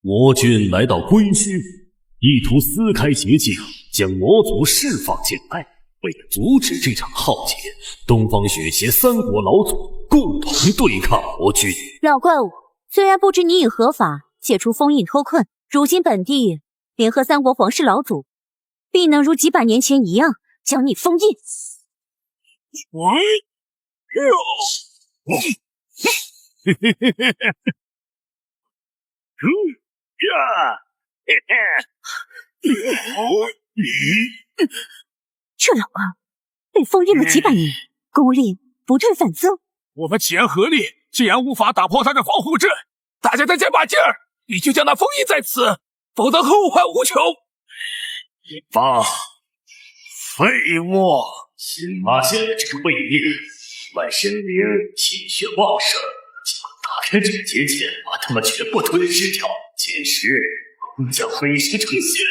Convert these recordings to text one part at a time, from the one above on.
魔君来到归墟，意图撕开结界，将魔族释放进来。为了阻止这场浩劫，东方雪邪三国老祖共同对抗魔君。老怪物，虽然不知你以何法解除封印脱困，如今本帝联合三国皇室老祖，必能如几百年前一样将你封印。这老二被封印了几百年，功力不退反增。我们齐人合力，既然无法打破他的防护阵，大家再加把劲儿，你就将他封印在此，否则后患无穷。一帮废物！新发现了这个位面，万神灵气血旺盛，就打开这个结界，把他们全部吞噬掉。届时终将飞石成仙。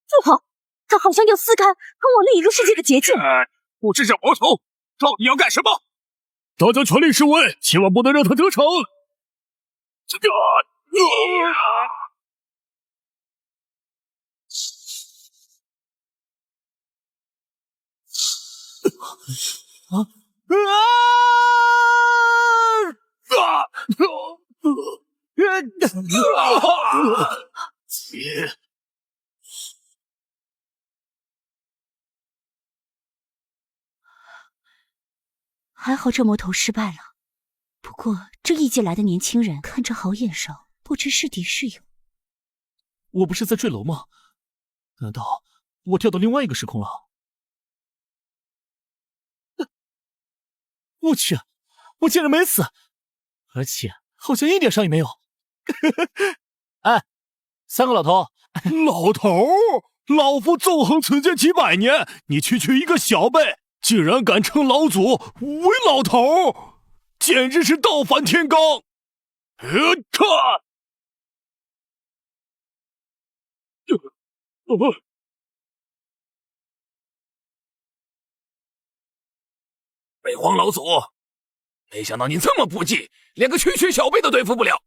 不好，他好像要撕开通往另一个世界的结界。不知这魔头到底要干什么？大家全力示威，千万不能让他得逞！还好这魔头失败了，不过这异界来的年轻人看着好眼熟，不知是敌是友。我不是在坠楼吗？难道我跳到另外一个时空了？我去，我竟然没死，而且好像一点伤也没有。哎，三个老头，老头，老夫纵横此间几百年，你区区一个小辈，竟然敢称老祖为老头，简直是倒反天罡！北荒老祖，没想到你这么不济，连个区区小辈都对付不了。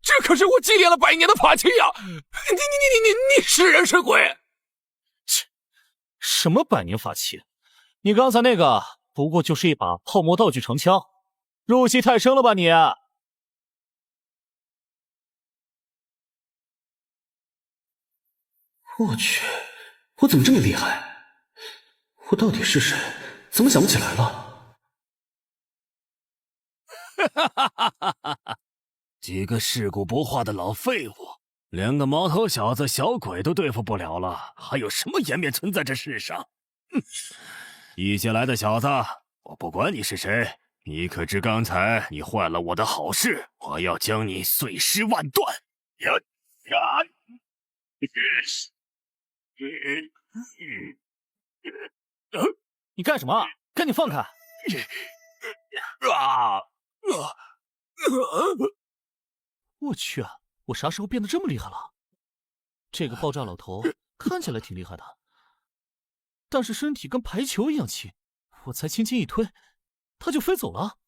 这可是我积练了100年的法器呀！你是人是鬼？切，什么100年法器？你刚才那个不过就是一把泡沫道具长枪，入戏太深了吧你？我去，我怎么这么厉害？我到底是谁？怎么想不起来了？几个世故不化的老废物，连个毛头小子、小鬼都对付不了了，还有什么颜面存在这世上？哼！异界来的小子，我不管你是谁，你可知刚才你坏了我的好事，我要将你碎尸万段！你干什么？赶紧放开！我去，我啥时候变得这么厉害了？这个爆炸老头看起来挺厉害的，但是身体跟排球一样轻，我才轻轻一推，他就飞走了。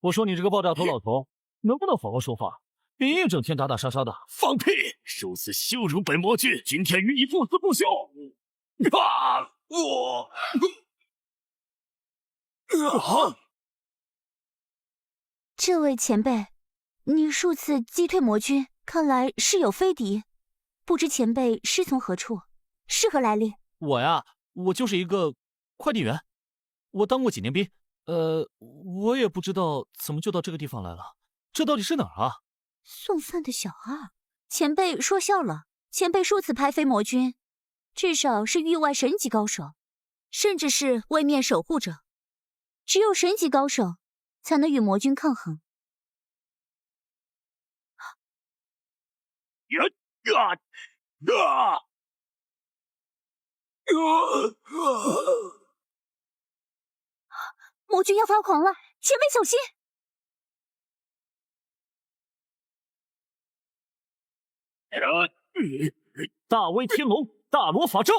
我说你这个爆炸头老头，能不能好好说话？别一整天打打杀杀的。放屁！如此羞辱本魔君，今天与你不死不休！这位前辈，你数次击退魔君，看来是有非敌。不知前辈师从何处，是何来历？我呀，我就是一个快递员，我当过几年兵。我也不知道怎么就到这个地方来了。这到底是哪儿啊？送饭的小二，前辈说笑了。前辈数次拍飞魔君，至少是域外神级高手，甚至是位面守护者。只有神级高手才能与魔君抗衡。魔君要发狂了，前辈小心！大威天龙，大罗法咒！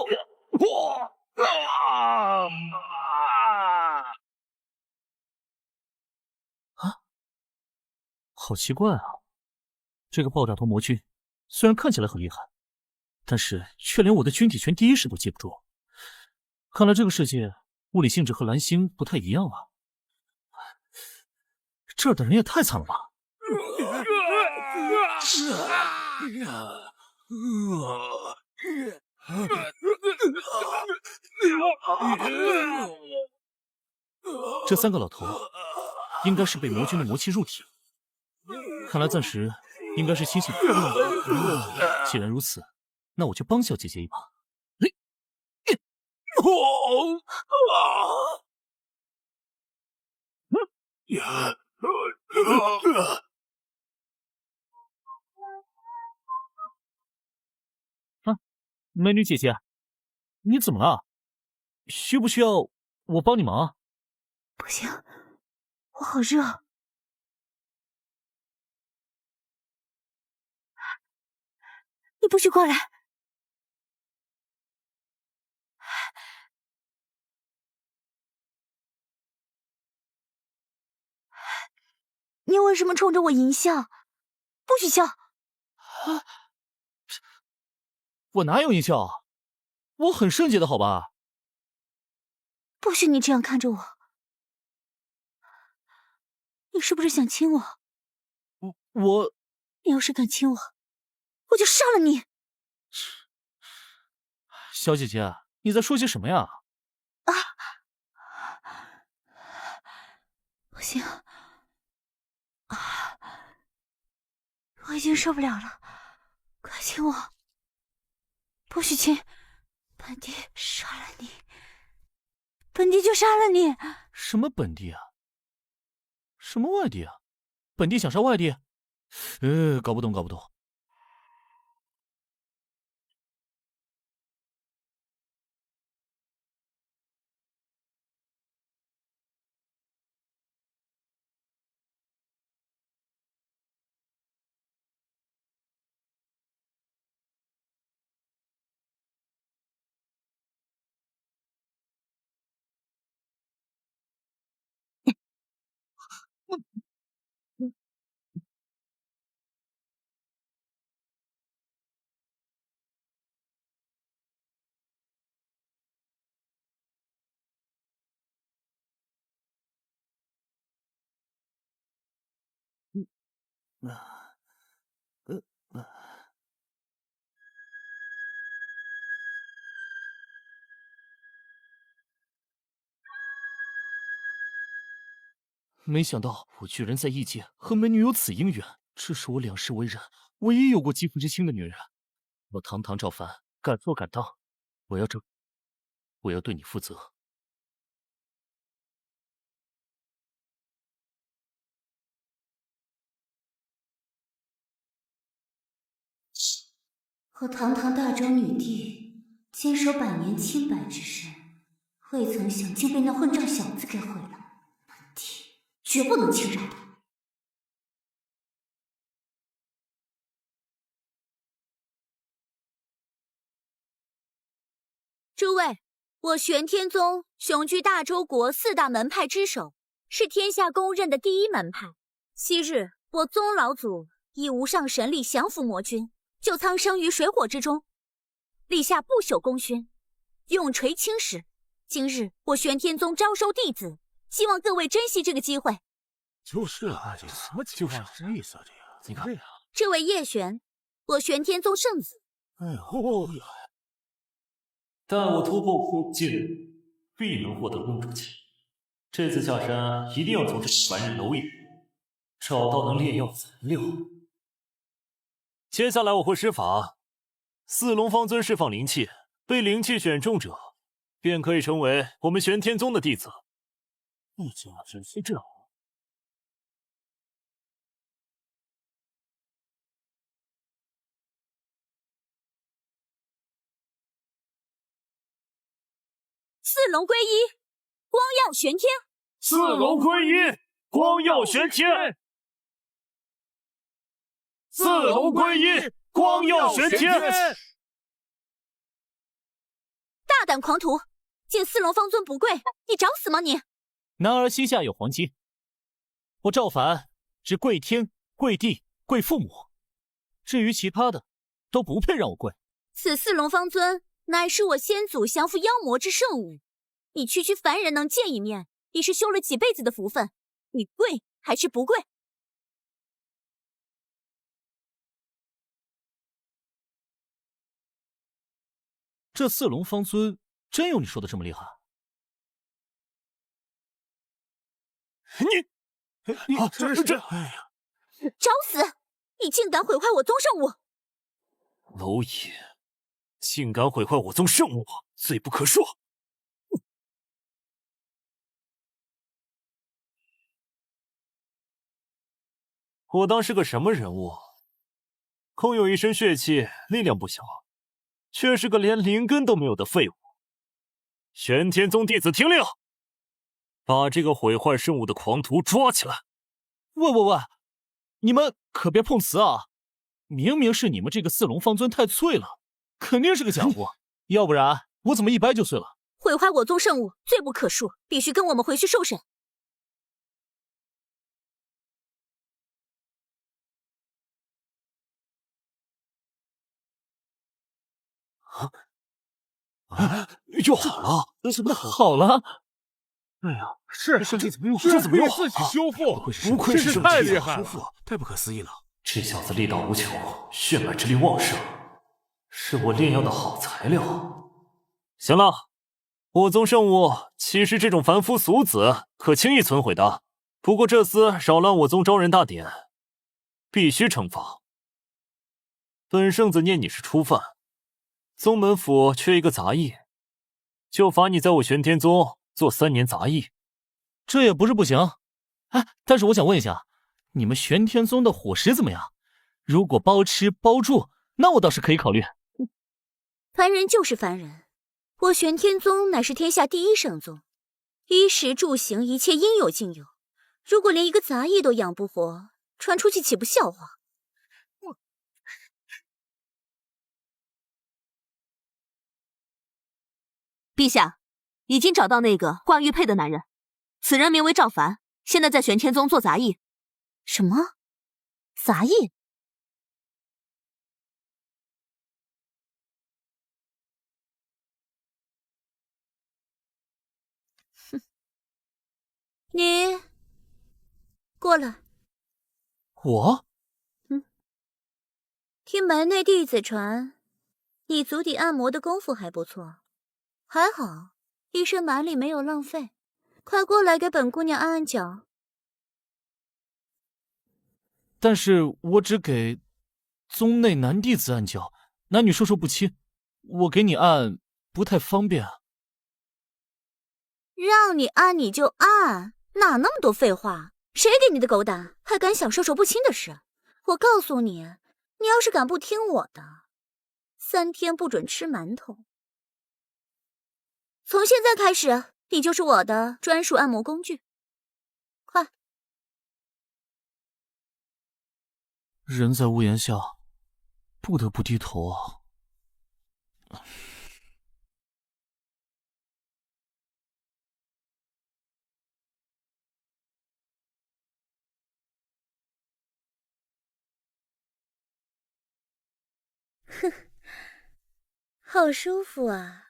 好奇怪啊！这个爆炸头魔君虽然看起来很厉害，但是却连我的军体拳第一式都接不住。看来这个世界物理性质和蓝星不太一样啊！这儿的人也太惨了吧！这3个老头应该是被魔君的魔气入体，看来暂时应该是清醒的。既然如此，那我就帮小姐姐一把。美女姐姐，你怎么了？需不需要我帮你忙啊？不行，我好热。你不许过来！你为什么冲着我淫笑？不许笑！我哪有淫笑啊？我很圣洁的好吧？不许你这样看着我！你是不是想亲我？我……你要是敢亲我，我就杀了你！小姐姐，你在说些什么呀？啊！不行！啊！我已经受不了了，快亲我！不许亲！本帝杀了你！本帝就杀了你！什么本帝啊？什么外地啊？本帝想杀外地？搞不懂，搞不懂。没想到我居然在异界和美女有此姻缘，这是我2世为人唯一有过肌肤之亲的女人。我堂堂赵凡，敢做敢当，我要对你负责。我堂堂大周女帝，坚守百年清白之身，未曾想竟被那混账小子给毁了。本帝绝不能轻饶他。诸位，我玄天宗雄居大周国4大门派之首，是天下公认的第一门派。昔日我宗老祖以无上神力降服魔君，就苍生于水火之中，立下不朽功勋，永垂青史。今日我玄天宗招收弟子，希望各位珍惜这个机会。就是啊，这什么情况？什么意思啊？这个，你看，这位叶璇，我玄天宗圣子。哎呦，但我突破苦境，必能获得公主情。这次下山一定要从这凡人蝼蚁找到能炼药材料。接下来我会施法，4龙方尊释放灵气，被灵气选中者，便可以成为我们玄天宗的弟子。你家真是这。4龙归一，光耀玄天。4龙归一，光耀玄天。4龙归一，光耀玄天！大胆狂徒，见四龙方尊不跪，你找死吗你？男儿膝下有黄金，我赵凡只跪天、跪地、跪父母，至于其他的，都不配让我跪。此四龙方尊乃是我先祖降服妖魔之圣物，你区区凡人能见一面，已是修了几辈子的福分，你跪还是不跪？这四龙方尊真有你说的这么厉害？你这，哎呀！找死！你竟敢毁坏我宗圣物！蝼蚁，竟敢毁坏我宗圣物，罪不可恕！我当是个什么人物？空有一身血气，力量不小，却是个连灵根都没有的废物。玄天宗弟子听令，把这个毁坏圣物的狂徒抓起来！喂，你们可别碰瓷啊！明明是你们这个四龙方尊太脆了，肯定是个假货，要不然我怎么一掰就碎了？毁坏我宗圣物，罪不可恕，必须跟我们回去受审。又好了？怎么好了？哎呀，是圣地怎么又这怎么又自己修复？不愧是圣地太厉害了，太不可思议了！这小子力道无穷，血脉之力旺盛，是我炼药的好材料。行了，我宗圣物岂是这种凡夫俗子可轻易损毁的？不过这厮扰乱我宗招人大典，必须惩罚。本圣子念你是初犯，宗门府缺一个杂役，就罚你在我玄天宗做3年杂役。这也不是不行。哎，但是我想问一下，你们玄天宗的伙食怎么样？如果包吃包住，那我倒是可以考虑。凡人就是凡人，我玄天宗乃是天下第一圣宗，衣食住行一切应有尽有。如果连一个杂役都养不活，传出去岂不笑话？陛下，已经找到那个挂玉佩的男人，此人名为赵凡，现在在玄天宗做杂役。什么？杂役？哼，你过来。我？听门内弟子传，你足底按摩的功夫还不错，还好一身蛮力没有浪费。快过来给本姑娘按按脚。但是我只给宗内男弟子按脚，男女授受不亲，我给你按不太方便啊。让你按你就按，哪那么多废话？谁给你的狗胆，还敢想授受不亲的事？我告诉你，你要是敢不听我的，3天不准吃馒头。从现在开始，你就是我的专属按摩工具。快！人在屋檐下，不得不低头啊。哼，好舒服啊！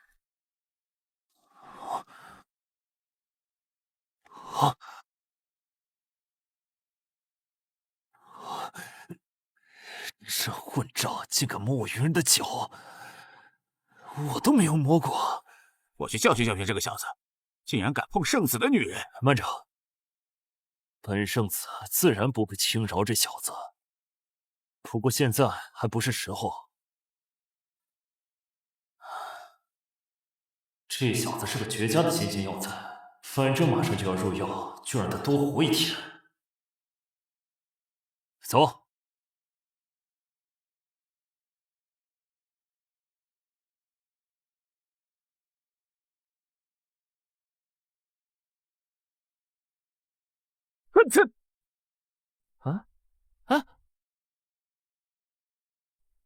这混账竟敢摸我愚人的脚，我都没有摸过。我去教训教训这个小子，竟然敢碰圣子的女人！慢着，本圣子自然不会轻饶这小子，不过现在还不是时候。这小子是个绝佳的先仙药材，反正马上就要入药，就让他多活一天。走。啊啊！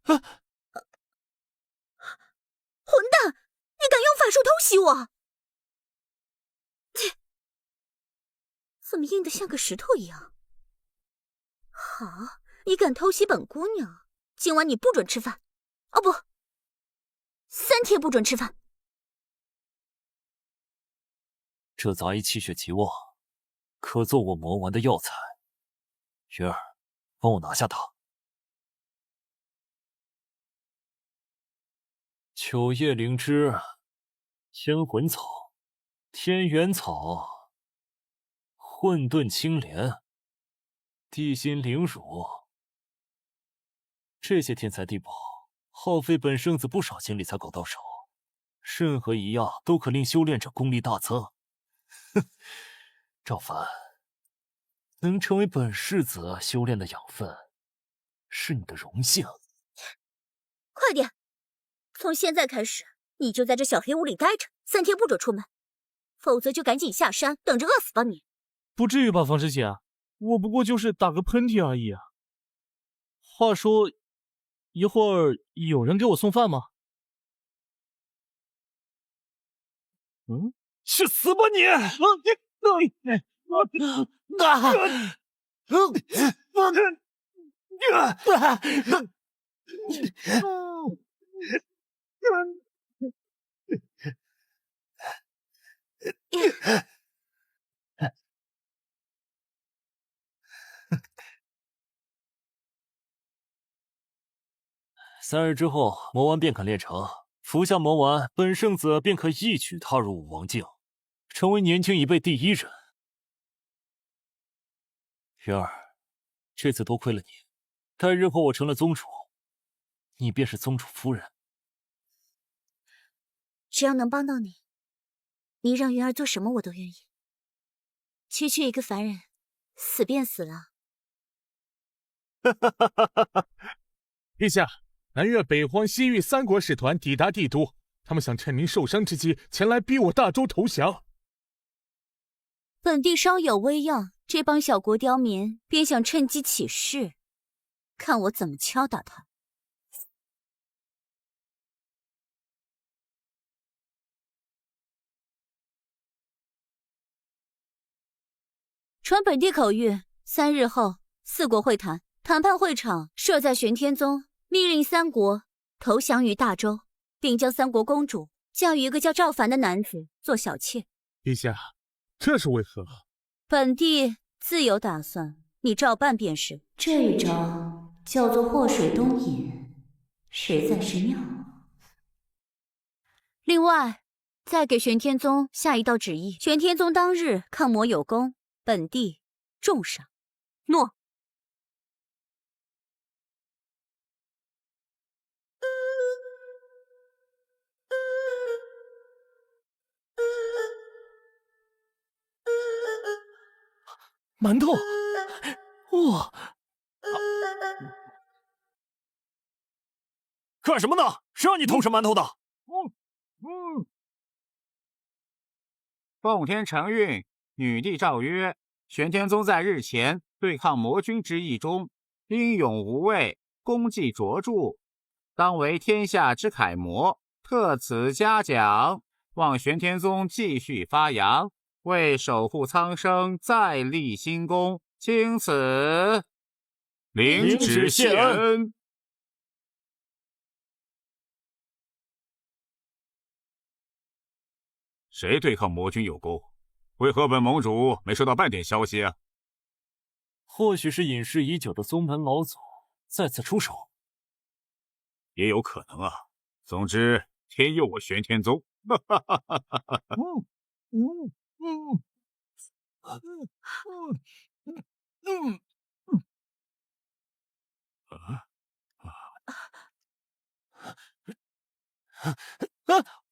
混蛋！你敢用法术偷袭我？切！怎么硬得像个石头一样？好，你敢偷袭本姑娘，今晚你不准吃饭。哦不，3天不准吃饭。这杂役气血极旺，可做我魔丸的药材。云儿，帮我拿下它。秋叶灵芝、千魂草、天元草、混沌青莲、地心灵乳，这些天材地宝，耗费本圣子不少精力才搞到手，任何一样都可令修炼者功力大增。哼，赵凡，能成为本世子修炼的养分，是你的荣幸。快点！从现在开始，你就在这小黑屋里待着，3天不准出门，否则就赶紧下山，等着饿死吧你！不至于吧，方师姐，我不过就是打个喷嚏而已啊。话说，一会儿有人给我送饭吗？嗯。去死吧你！3日之后，魔丸便可炼成。服下魔丸，本圣子便可一举踏入武王境，成为年轻一辈第1人。云儿，这次多亏了你，待日后我成了宗主，你便是宗主夫人。只要能帮到你，你让云儿做什么我都愿意。区区一个凡人，死便死了。陛下，南越北荒西域3国使团抵达帝都，他们想趁您受伤之机前来逼我大周投降。本地稍有微恙，这帮小国刁民便想趁机起事，看我怎么敲打他。传本地口谕，3日后4国会谈，谈判会场设在玄天宗，命令3国投降于大周，并将3国公主嫁与一个叫赵凡的男子做小妾。陛下，这是为何？本地自有打算，你照办便是。这一招叫做祸水东引，实在是妙。另外，再给玄天宗下一道旨意，玄天宗当日抗魔有功，本地重赏。诺。馒头，哇！干什么呢？谁让你偷吃馒头的？奉天承运，女帝诏曰：玄天宗在日前对抗魔君之役中，英勇无畏，功绩卓著，当为天下之楷模，特此嘉奖。望玄天宗继续发扬，为守护苍生再立新功，钦此。领旨谢恩。谁对抗魔君有功？为何本盟主没收到半点消息啊？或许是隐世已久的宗门老祖再次出手，也有可能啊。总之，天佑我玄天宗！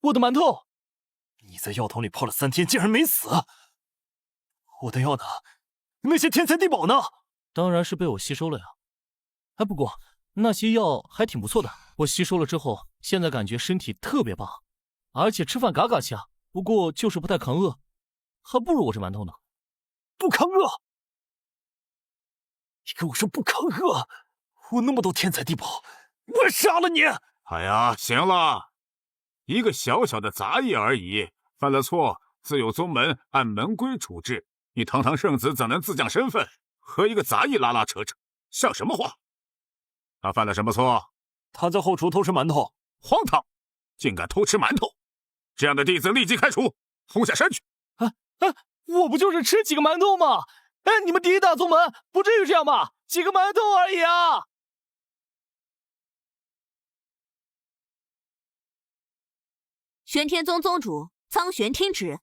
我的馒头！你在药桶里泡了3天，竟然没死！我的药呢？那些天材地宝呢？当然是被我吸收了呀。哎，不过那些药还挺不错的，我吸收了之后，现在感觉身体特别棒，而且吃饭嘎嘎香。不过就是不太抗饿，还不如我这馒头呢。不抗饿？你跟我说不抗饿？我那么多天材地宝，我杀了你！哎呀，行了，一个小小的杂役而已，犯了错自有宗门按门规处置。你堂堂圣子怎能自降身份，和一个杂役拉拉扯扯，像什么话？他犯了什么错？他在后厨偷吃馒头，荒唐！竟敢偷吃馒头！这样的弟子立即开除，轰下山去！我不就是吃几个馒头吗？哎，你们第一大宗门不至于这样吧？几个馒头而已啊！玄天宗宗主苍玄听旨，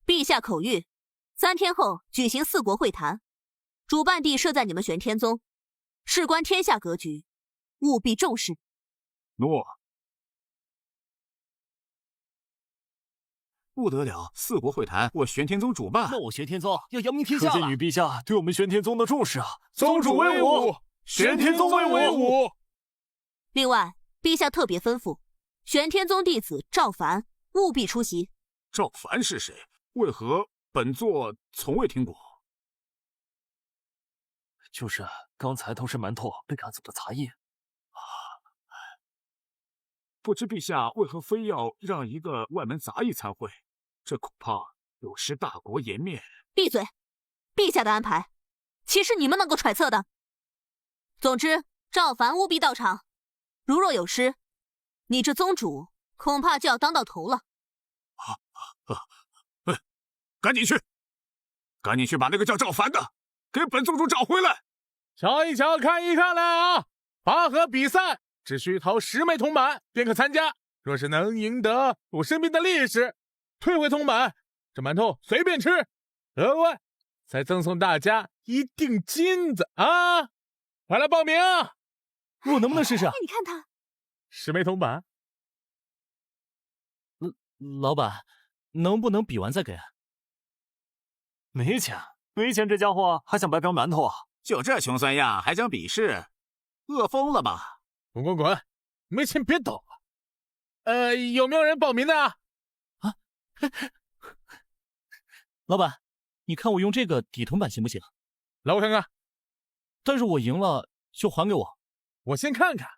陛下口谕：3天后举行4国会谈，主办地设在你们玄天宗，事关天下格局，务必重视。诺。不得了，4国会谈，我玄天宗主办。那我玄天宗要扬名天下了。可见女陛下对我们玄天宗的重视啊！宗主威武，玄天宗威武。另外，陛下特别吩咐，玄天宗弟子赵凡务必出席。赵凡是谁？为何本座从未听过？就是刚才偷吃馒头被赶走的杂役。不知陛下为何非要让一个外门杂役参会？这恐怕有失大国颜面。闭嘴！陛下的安排，岂是你们能够揣测的？总之，赵凡务必到场。如若有失，你这宗主恐怕就要当到头了。赶紧去！赶紧去把那个叫赵凡的给本宗主找回来！瞧一瞧，看一看来啊！拔河比赛只需掏10枚铜板便可参加。若是能赢得我身边的烈士，退回铜板，这馒头随便吃，额外再赠送大家一锭金子啊！快来报名啊！我能不能试试？你看他10枚铜板。老板，能不能比完再给？没钱，没钱，这家伙还想白嫖馒头啊？就这穷酸样还想比试，饿疯了吧？滚！没钱别抖了。有没有人报名的啊？老板，你看我用这个抵铜板行不行？来我看看。但是我赢了就还给我。我先看看。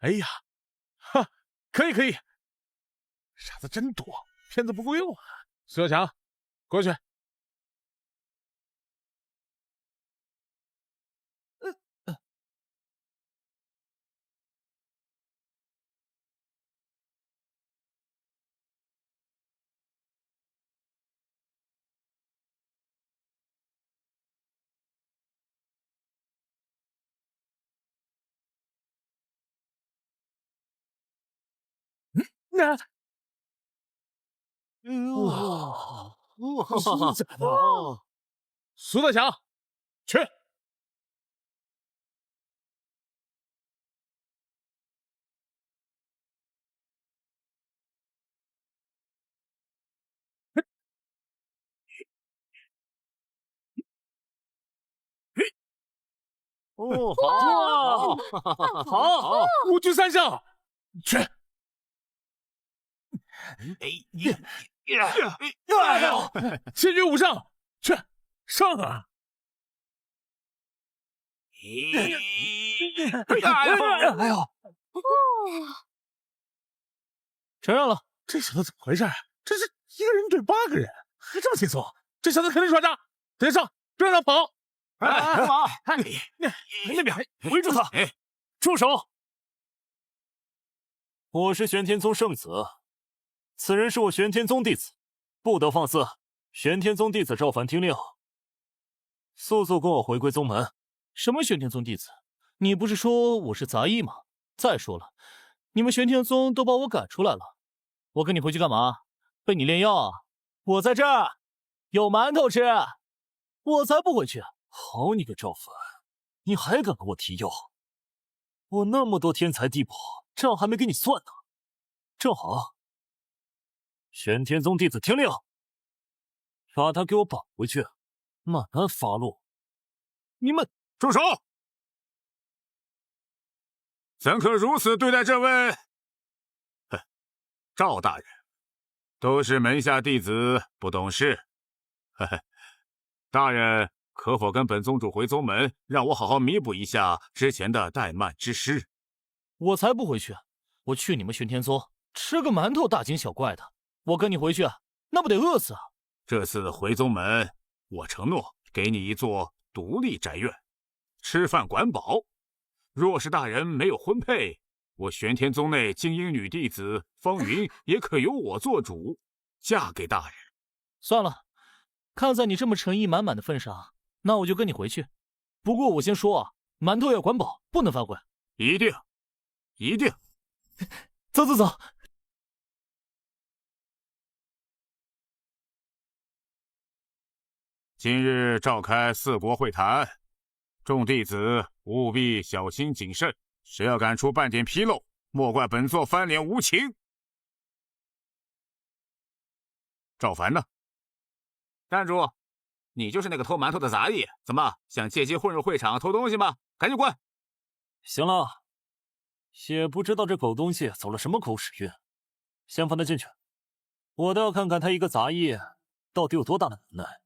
哎呀，哈，可以，傻子真多，骗子不够用啊！苏小强，过去。苏大强，去！好，5局3胜，去！7局5胜，去上啊！哎呦！承认了，这小子怎么回事？这是1个人对8个人，还这么轻松？这小子肯定耍诈！别上，不让他跑！干嘛？那边围住他！住手！我是玄天宗圣子，此人是我玄天宗弟子，不得放肆！玄天宗弟子赵凡听令，速速跟我回归宗门。什么玄天宗弟子？你不是说我是杂役吗？再说了，你们玄天宗都把我赶出来了，我跟你回去干嘛？被你炼药啊？我在这儿有馒头吃，我才不回去。好你个赵凡，你还敢跟我提药？我那么多天才地宝，账还没给你算呢。正好，玄天宗弟子听令，把他给我绑回去，慢慢发落。你们住手！怎可如此对待这位？赵大人，都是门下弟子不懂事。大人可否跟本宗主回宗门，让我好好弥补一下之前的怠慢之失？我才不回去，我去你们玄天宗吃个馒头大惊小怪的，我跟你回去，那不得饿死啊！这次回宗门，我承诺给你一座独立宅院，吃饭管饱。若是大人没有婚配，我玄天宗内精英女弟子方云也可由我做主，嫁给大人。算了，看在你这么诚意满满的份上，那我就跟你回去。不过我先说啊，馒头要管饱，不能反悔。一定，一定。走走走。今日召开四国会谈，众弟子务必小心谨慎，谁要敢出半点纰漏，莫怪本座翻脸无情。赵凡呢？站住！你就是那个偷馒头的杂役，怎么想借机混入会场偷东西吗？赶紧滚！行了，也不知道这狗东西走了什么狗屎运，先放他进去，我倒要看看他一个杂役到底有多大的能耐。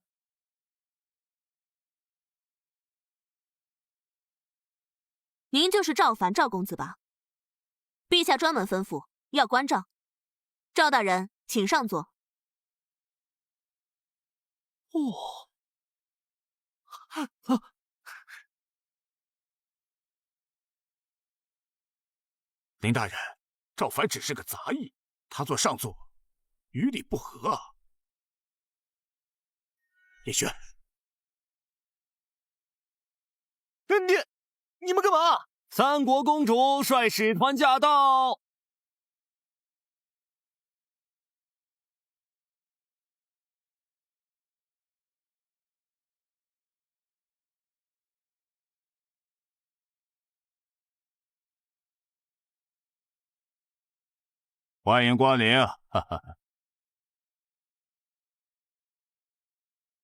您就是赵凡赵公子吧？陛下专门吩咐要关照。赵大人，请上座。林大人，赵凡只是个杂役，他做上座，与理不合啊。叶轩，你们干嘛？三国公主率使团驾到。欢迎光临，哈哈。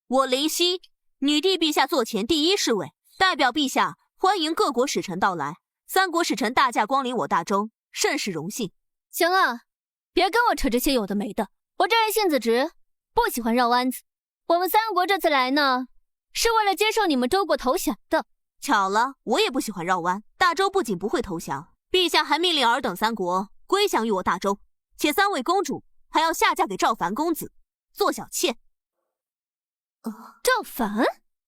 我林夕，女帝陛下座前第一侍卫，代表陛下欢迎各国使臣到来。三国使臣大驾光临我大周，甚是荣幸。行了，别跟我扯这些有的没的，我这人性子直，不喜欢绕弯子。我们三国这次来呢，是为了接受你们周国投降的。巧了，我也不喜欢绕弯。大周不仅不会投降，陛下还命令尔等三国归降于我大周。且三位公主还要下嫁给赵凡公子，做小妾。赵凡？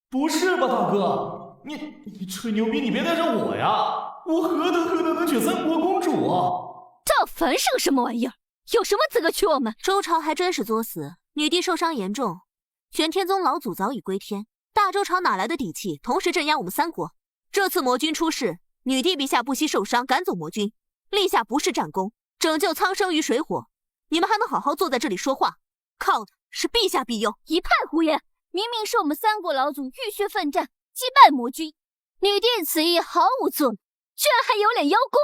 不是吧，大哥，你吹牛逼，你别带上我呀！我何德能娶三国公主啊？赵凡是个什么玩意儿？有什么资格娶我们？周朝还真是作死，女帝受伤严重，玄天宗老祖早已归天，大周朝哪来的底气同时镇压我们三国？这次魔军出事，女帝陛下不惜受伤赶走魔军，立下不世战功，拯救苍生于水火，你们还能好好坐在这里说话，靠的是陛下庇佑。一派胡言！明明是我们三国老祖浴血奋战，击败魔军，女帝此役毫无作为，居然还有脸邀功。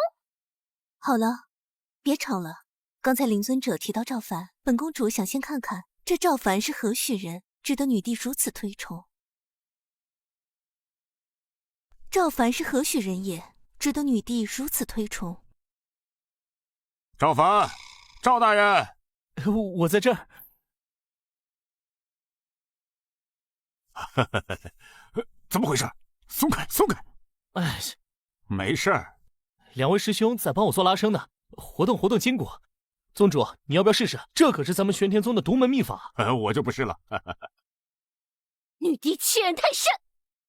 好了，别吵了。刚才灵尊者提到赵凡，本公主想先看看这赵凡是何许人，值得女帝如此推崇。赵凡是何许人也，值得女帝如此推崇。赵凡，赵大人，我在这儿。怎么回事？松开，松开！哎，没事儿。两位师兄在帮我做拉伸呢，活动筋骨。宗主，你要不要试试？这可是咱们玄天宗的独门秘法。我就不是了。女帝欺人太甚，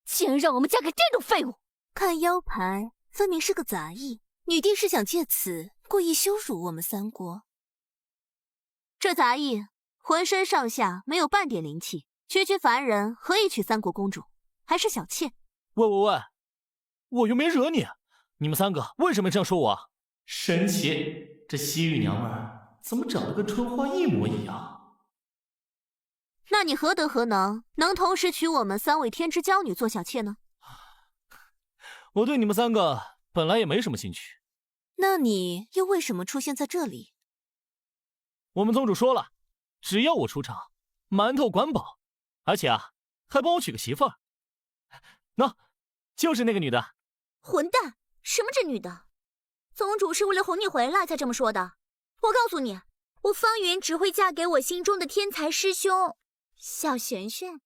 竟然让我们嫁给这种废物！看腰牌，分明是个杂役。女帝是想借此故意羞辱我们三国。这杂役浑身上下没有半点灵气，区区凡人何以娶三国公主？还是小妾？喂，我又没惹你，你们三个为什么这样说我啊？神奇，这西域娘们儿怎么长得跟春花一模一样？那你何德何能，能同时娶我们三位天之娇女做小妾呢？我对你们三个本来也没什么兴趣。那你又为什么出现在这里？我们宗主说了，只要我出场，馒头管饱，而且还帮我娶个媳妇儿。喏，就是那个女的。混蛋，什么这女的？宗主是为了哄你回来才这么说的。我告诉你，我方云只会嫁给我心中的天才师兄小玄玄。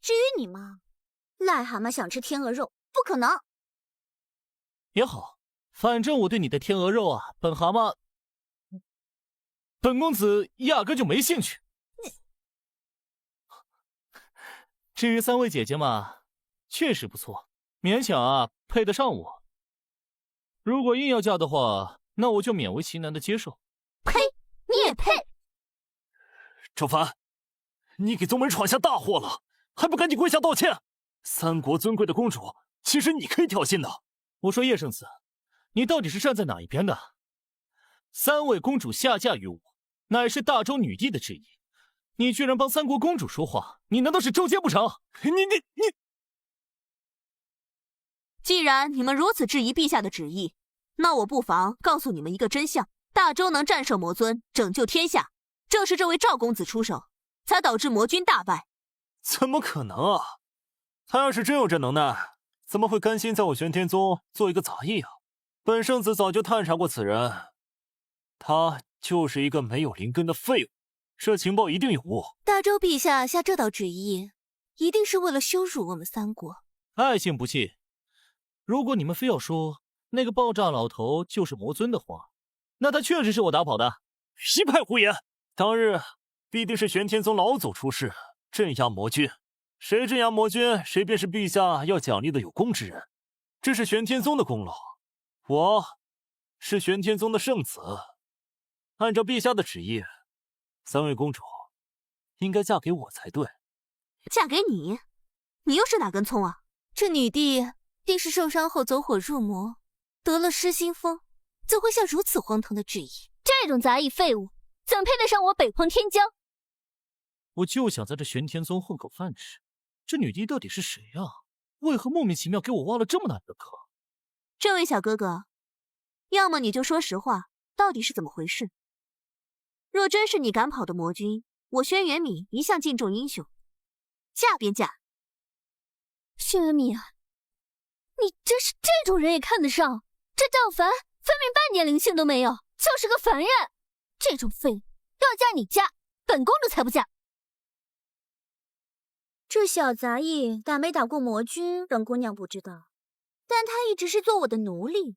至于你嘛，癞蛤蟆想吃天鹅肉，不可能。也好，反正我对你的天鹅肉啊，本公子压根就没兴趣。至于3位姐姐嘛，确实不错，勉强啊配得上我。如果硬要嫁的话，那我就勉为其难的接受。呸！你也配？赵凡，你给宗门闯下大祸了，还不赶紧跪下道歉！三国尊贵的公主，其实你可以挑衅的。我说叶圣子，你到底是站在哪一边的？3位公主下嫁于我，乃是大周女帝的旨意。你居然帮3国公主说话，你难道是周奸不成？你！既然你们如此质疑陛下的旨意，那我不妨告诉你们一个真相：大周能战胜魔尊，拯救天下，正是这位赵公子出手，才导致魔军大败。怎么可能啊？他要是真有这能耐，怎么会甘心在我玄天宗做一个杂役啊？本圣子早就探查过此人，他就是一个没有灵根的废物，这情报一定有误。大周陛下下这道旨意，一定是为了羞辱我们3国。爱信不信，如果你们非要说那个爆炸老头就是魔尊的话，那他确实是我打跑的。一派胡言！当日必定是玄天宗老祖出世，镇压魔军。谁镇压魔军，谁便是陛下要奖励的有功之人。这是玄天宗的功劳，我是玄天宗的圣子。按照陛下的旨意，3位公主应该嫁给我才对。嫁给你？你又是哪根葱啊？这女帝定是受伤后走火入魔，得了失心疯，怎会下如此荒唐的旨意？这种杂役废物，怎配得上我北荒天骄？我就想在这玄天宗混口饭吃。这女帝到底是谁啊？为何莫名其妙给我挖了这么难的坑？这位小哥哥，要么你就说实话，到底是怎么回事？若真是你赶跑的魔君，我轩辕敏一向敬重英雄，嫁便嫁。轩辕敏啊，你真是这种人也看得上？这赵凡分明半点灵性都没有，就是个凡人。这种废物要嫁你嫁，本公主才不嫁。这小杂役打没打过魔君，本姑娘不知道，但他一直是做我的奴隶。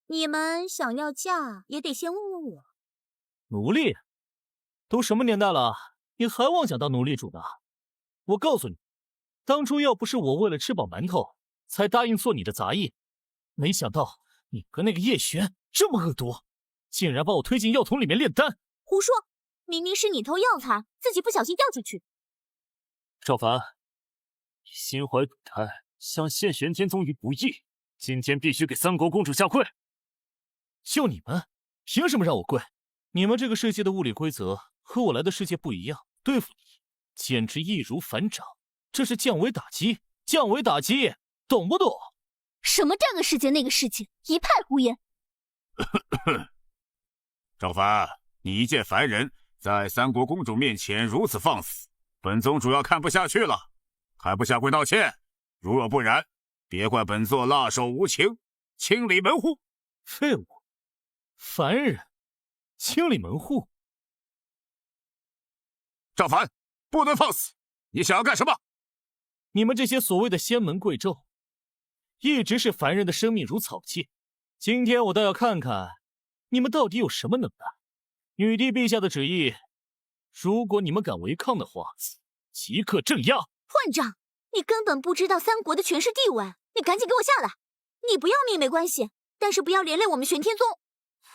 你们想要嫁，也得先问问我。奴隶？都什么年代了，你还妄想当奴隶主呢？我告诉你，当初要不是我为了吃饱馒头，才答应做你的杂役，没想到你和那个叶璇这么恶毒，竟然把我推进药桶里面炼丹。胡说，明明是你偷药材，自己不小心掉进去。赵凡，你心怀毒胎，想陷玄天宗于不义，今天必须给3国公主下跪。就你们，凭什么让我跪？你们这个世界的物理规则和我来的世界不一样，对付你简直易如反掌。这是降维打击，降维打击，懂不懂？什么这个世界那个世界，一派胡言。赵凡，你一介凡人，在3国公主面前如此放肆，本宗主要看不下去了，还不下跪道歉？如若不然，别怪本座辣手无情，清理门户。废物，凡人，清理门户。赵凡，不能放肆！你想要干什么？你们这些所谓的仙门贵胄，一直是凡人的生命如草芥。今天我倒要看看你们到底有什么能耐。女帝陛下的旨意，如果你们敢违抗的话，即刻镇压。混账！你根本不知道3国的权势地位，你赶紧给我下来！你不要命没关系，但是不要连累我们玄天宗。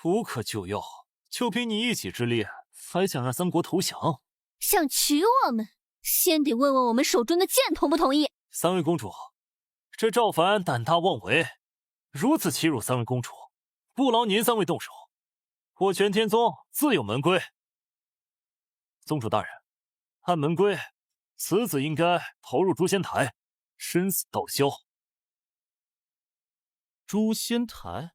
无可救药，就凭你一己之力，还想让3国投降？想娶我们，先得问问我们手中的剑同不同意。3位公主，这赵凡胆大妄为，如此欺辱3位公主，不劳您3位动手。我玄天宗自有门规。宗主大人，按门规，此子应该投入诛仙台，生死道消。诛仙台？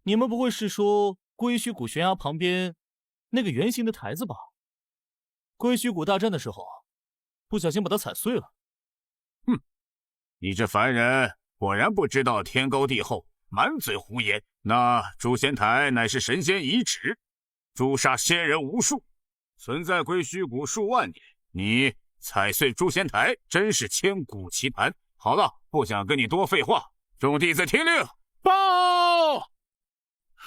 你们不会是说归墟谷悬崖旁边那个圆形的台子吧？归墟谷大战的时候，不小心把它踩碎了。哼，你这凡人果然不知道天高地厚，满嘴胡言。那诛仙台乃是神仙遗址，诛杀仙人无数，存在归墟谷数万年。你踩碎诛仙台，真是千古奇谈。好了，不想跟你多废话，众弟子听令，报！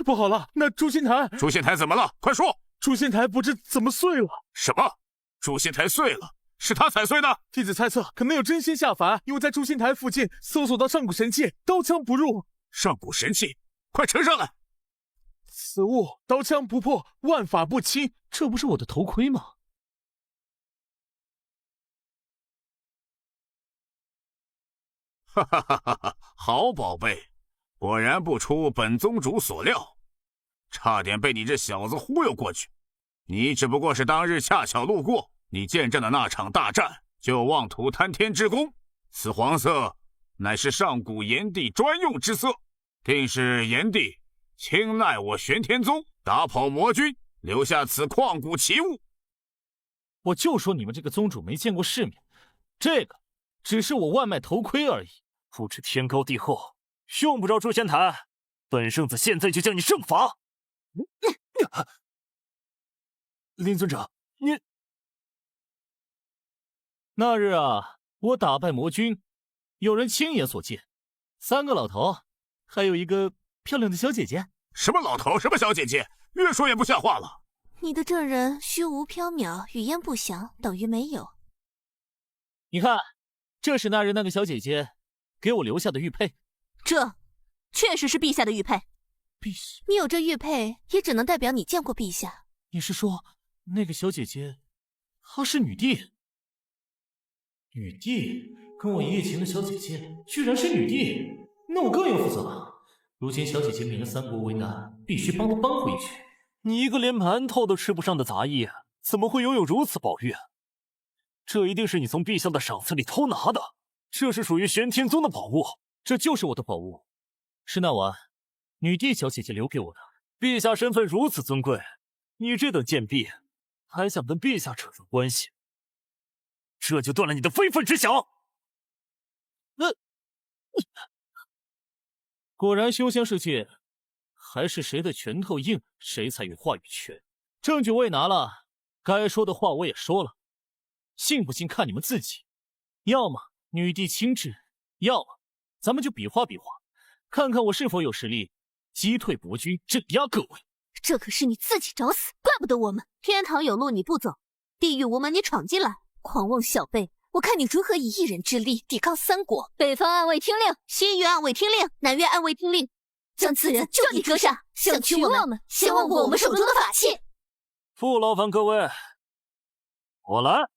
不好了，那诛仙台，诛仙台怎么了？快说！诛仙台不知怎么碎了。什么？诛仙台碎了？是他踩碎的？弟子猜测，可能有真仙下凡，因为在诛仙台附近搜索到上古神器，刀枪不入。上古神器，快呈上来！此物刀枪不破，万法不侵，这不是我的头盔吗？哈哈哈哈哈！好宝贝，果然不出本宗主所料，差点被你这小子忽悠过去。你只不过是当日恰巧路过，你见证了那场大战，就妄图贪天之功。此黄色乃是上古炎帝专用之色，定是炎帝青睐我玄天宗，打跑魔君，留下此旷古奇物。我就说你们这个宗主没见过世面，这个只是我外卖头盔而已。不知天高地厚，用不着诛仙台，本圣子现在就将你正法。林尊者，你那日啊，我打败魔君，有人亲眼所见，3个老头，还有一个漂亮的小姐姐。什么老头，什么小姐姐，越说越不像话了。你的证人虚无缥缈，语焉不详，等于没有。你看，这是那日那个小姐姐给我留下的玉佩。这确实是陛下的玉佩。陛下，你有这玉佩，也只能代表你见过陛下。你是说那个小姐姐她是女帝？女帝跟我一夜情的小姐姐居然是女帝，那我更要负责了。如今小姐姐免了3国为难，必须帮她搬回去。你一个连馒头都吃不上的杂役，怎么会拥有如此宝玉？这一定是你从陛下的赏赐里偷拿的，这是属于玄天宗的宝物。这就是我的宝物，是那晚女帝小姐姐留给我的。陛下身份如此尊贵，你这等贱婢还想跟陛下扯上关系，这就断了你的非分之想。果然修仙世界还是谁的拳头硬谁才有话语权。证据我也拿了，该说的话我也说了，信不信看你们自己。要么女帝亲至，要么咱们就比划比划，看看我是否有实力击退魔君，镇压各位。这可是你自己找死，怪不得我们。天堂有路你不走，地狱无门你闯进来，狂妄小辈，我看你如何以一人之力抵抗3国。北方暗卫听令，西域暗卫听令，南岳暗卫听令，将此人就地格杀，想取我们，先忘过我们手中的法器。不劳烦各位，我来。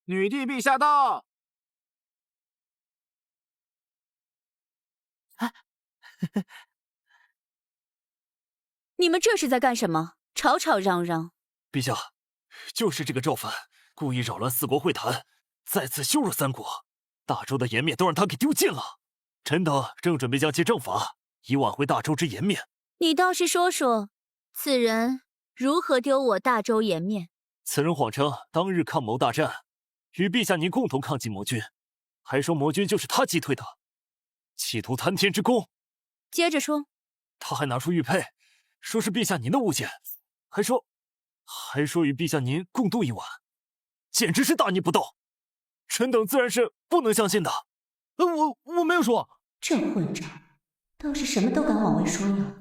女帝陛下到。你们这是在干什么？吵吵嚷嚷。陛下，就是这个赵凡故意扰乱4国会谈，再次羞辱3国，大周的颜面都让他给丢尽了。臣等正准备将其正法，以挽回大周之颜面。你倒是说说，此人如何丢我大周颜面？此人谎称当日抗谋大战，与陛下您共同抗击魔君，还说魔君就是他击退的，企图贪天之功。接着说。他还拿出玉佩，说是陛下您的物件，还说与陛下您共度一晚，简直是大逆不道。臣等自然是不能相信的。我没有说。这混账倒是什么都敢往外说呀！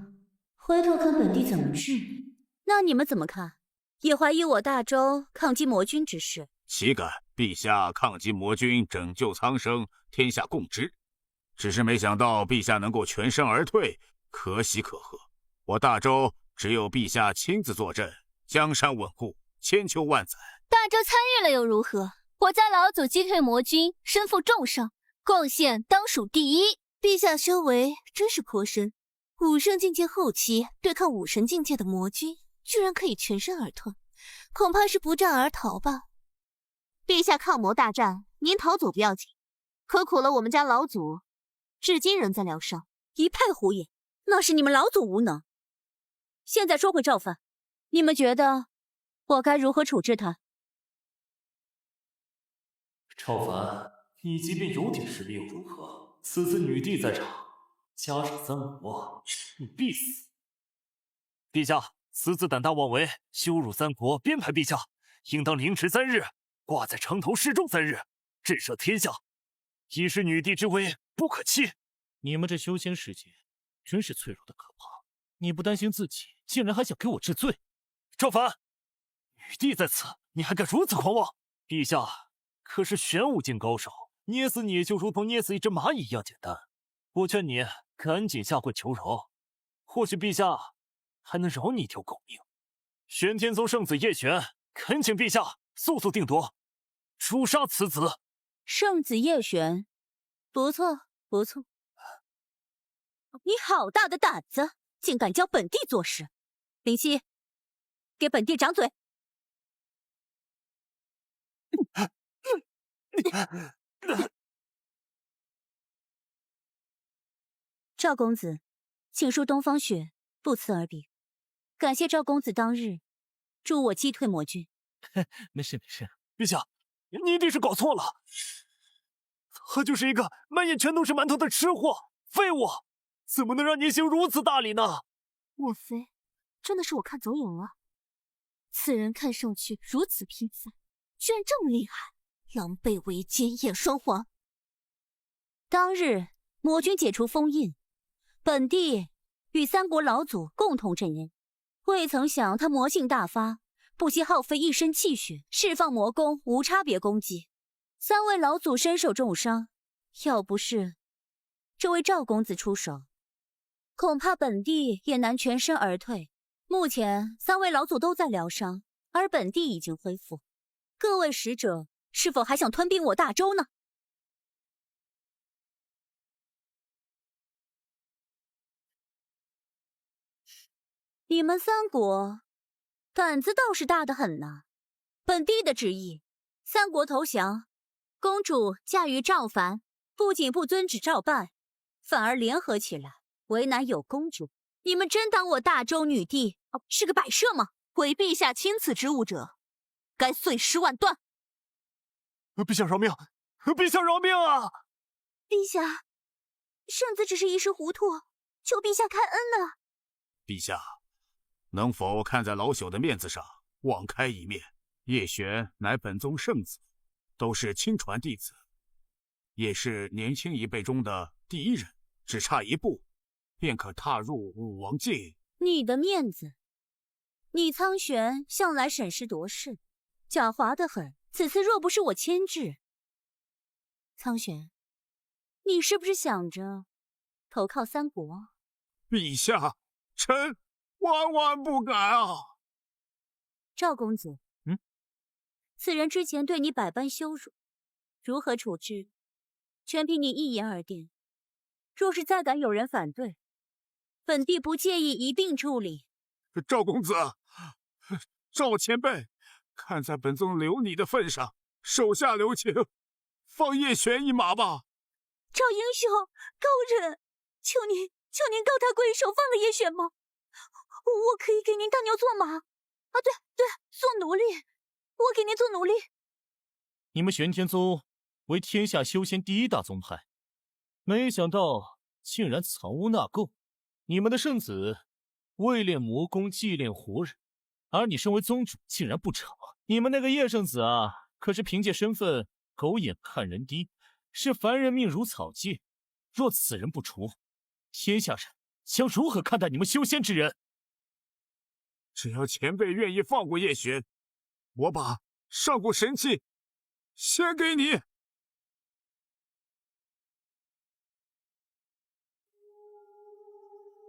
回头看本帝怎么治你。那你们怎么看？也怀疑我大周抗击魔君之事？岂敢！陛下抗击魔君，拯救苍生，天下共知。只是没想到陛下能够全身而退，可喜可贺。我大周只有陛下亲自坐镇，江山稳固，千秋万载。大周参与了又如何？我家老祖击退魔君，身负重伤，贡献当属第一。陛下修为真是颇深，武圣境界后期对抗武神境界的魔君，居然可以全身而退，恐怕是不战而逃吧。陛下抗魔大战，您逃走不要紧，可苦了我们家老祖，至今仍在疗伤。一派胡言，那是你们老祖无能。现在说回赵范，你们觉得我该如何处置他？赵凡，你即便有点实力又如何？此次女帝在场，加上3国，你必死。陛下，此子胆大妄为，羞辱3国，编排陛下，应当凌迟3日，挂在城头示众3日，震慑天下，以示女帝之威不可欺。你们这修仙世界真是脆弱的可怕！你不担心自己，竟然还想给我治罪！赵凡，女帝在此，你还敢如此狂妄？陛下可是玄武境高手，捏死你就如同捏死一只蚂蚁一样简单。我劝你赶紧下跪求饶，或许陛下还能饶你一条狗命。玄天宗圣子叶璇，恳请陛下速速定夺，诛杀此子。圣子叶璇，不错不错。你好大的胆子，竟敢教本帝做事！林夕，给本帝掌嘴！赵公子，请恕东方雪不辞而别。感谢赵公子当日助我击退魔君。没事没事。陛下，你一定是搞错了，他就是一个满眼全都是馒头的吃货废物，怎么能让您行如此大礼呢？莫非真的是我看走眼了？此人看上去如此拼赛，居然这么厉害，狼狈为奸，燕双簧。当日魔君解除封印，本帝与3国老祖共同镇恩，未曾想他魔性大发，不惜耗费一身气血，释放魔功，无差别攻击，3位老祖身受重伤。要不是这位赵公子出手，恐怕本帝也难全身而退。目前3位老祖都在疗伤，而本帝已经恢复。各位使者是否还想吞并我大周呢？你们3国胆子倒是大得很呢。本帝的旨意，3国投降，公主嫁于赵凡，不仅不遵旨照办，反而联合起来为难有公主。你们真当我大周女帝是个摆设吗？毁陛下亲此之物者，该碎尸万段。陛下饶命！陛下饶命啊！陛下，圣子只是一时糊涂，求陛下开恩了。陛下，能否看在老朽的面子上，网开一面？叶璇乃本宗圣子，都是亲传弟子，也是年轻一辈中的第一人，只差一步，便可踏入武王境。你的面子？你苍玄向来审时度势，狡猾得很。此次若不是我牵制，苍玄，你是不是想着投靠3国？陛下，臣万万不敢啊！赵公子，此人之前对你百般羞辱，如何处置？全凭你一言而定。若是再敢有人反对，本帝不介意一并处理。赵公子，赵前辈，看在本宗留你的份上，手下留情，放叶璇一马吧。赵英雄，高人，求您高抬贵手，放了叶璇吗？我可以给您当牛做马啊！对，做奴隶，我给您做奴隶。你们玄天宗为天下修仙第一大宗派，没想到竟然藏污纳垢。你们的圣子为练魔功，祭炼活人，而你身为宗主竟然不成。你们那个叶圣子啊，可是凭借身份狗眼看人低，视凡人命如草芥。若此人不除，天下人将如何看待你们修仙之人？只要前辈愿意放过叶璇，我把上古神器献给你。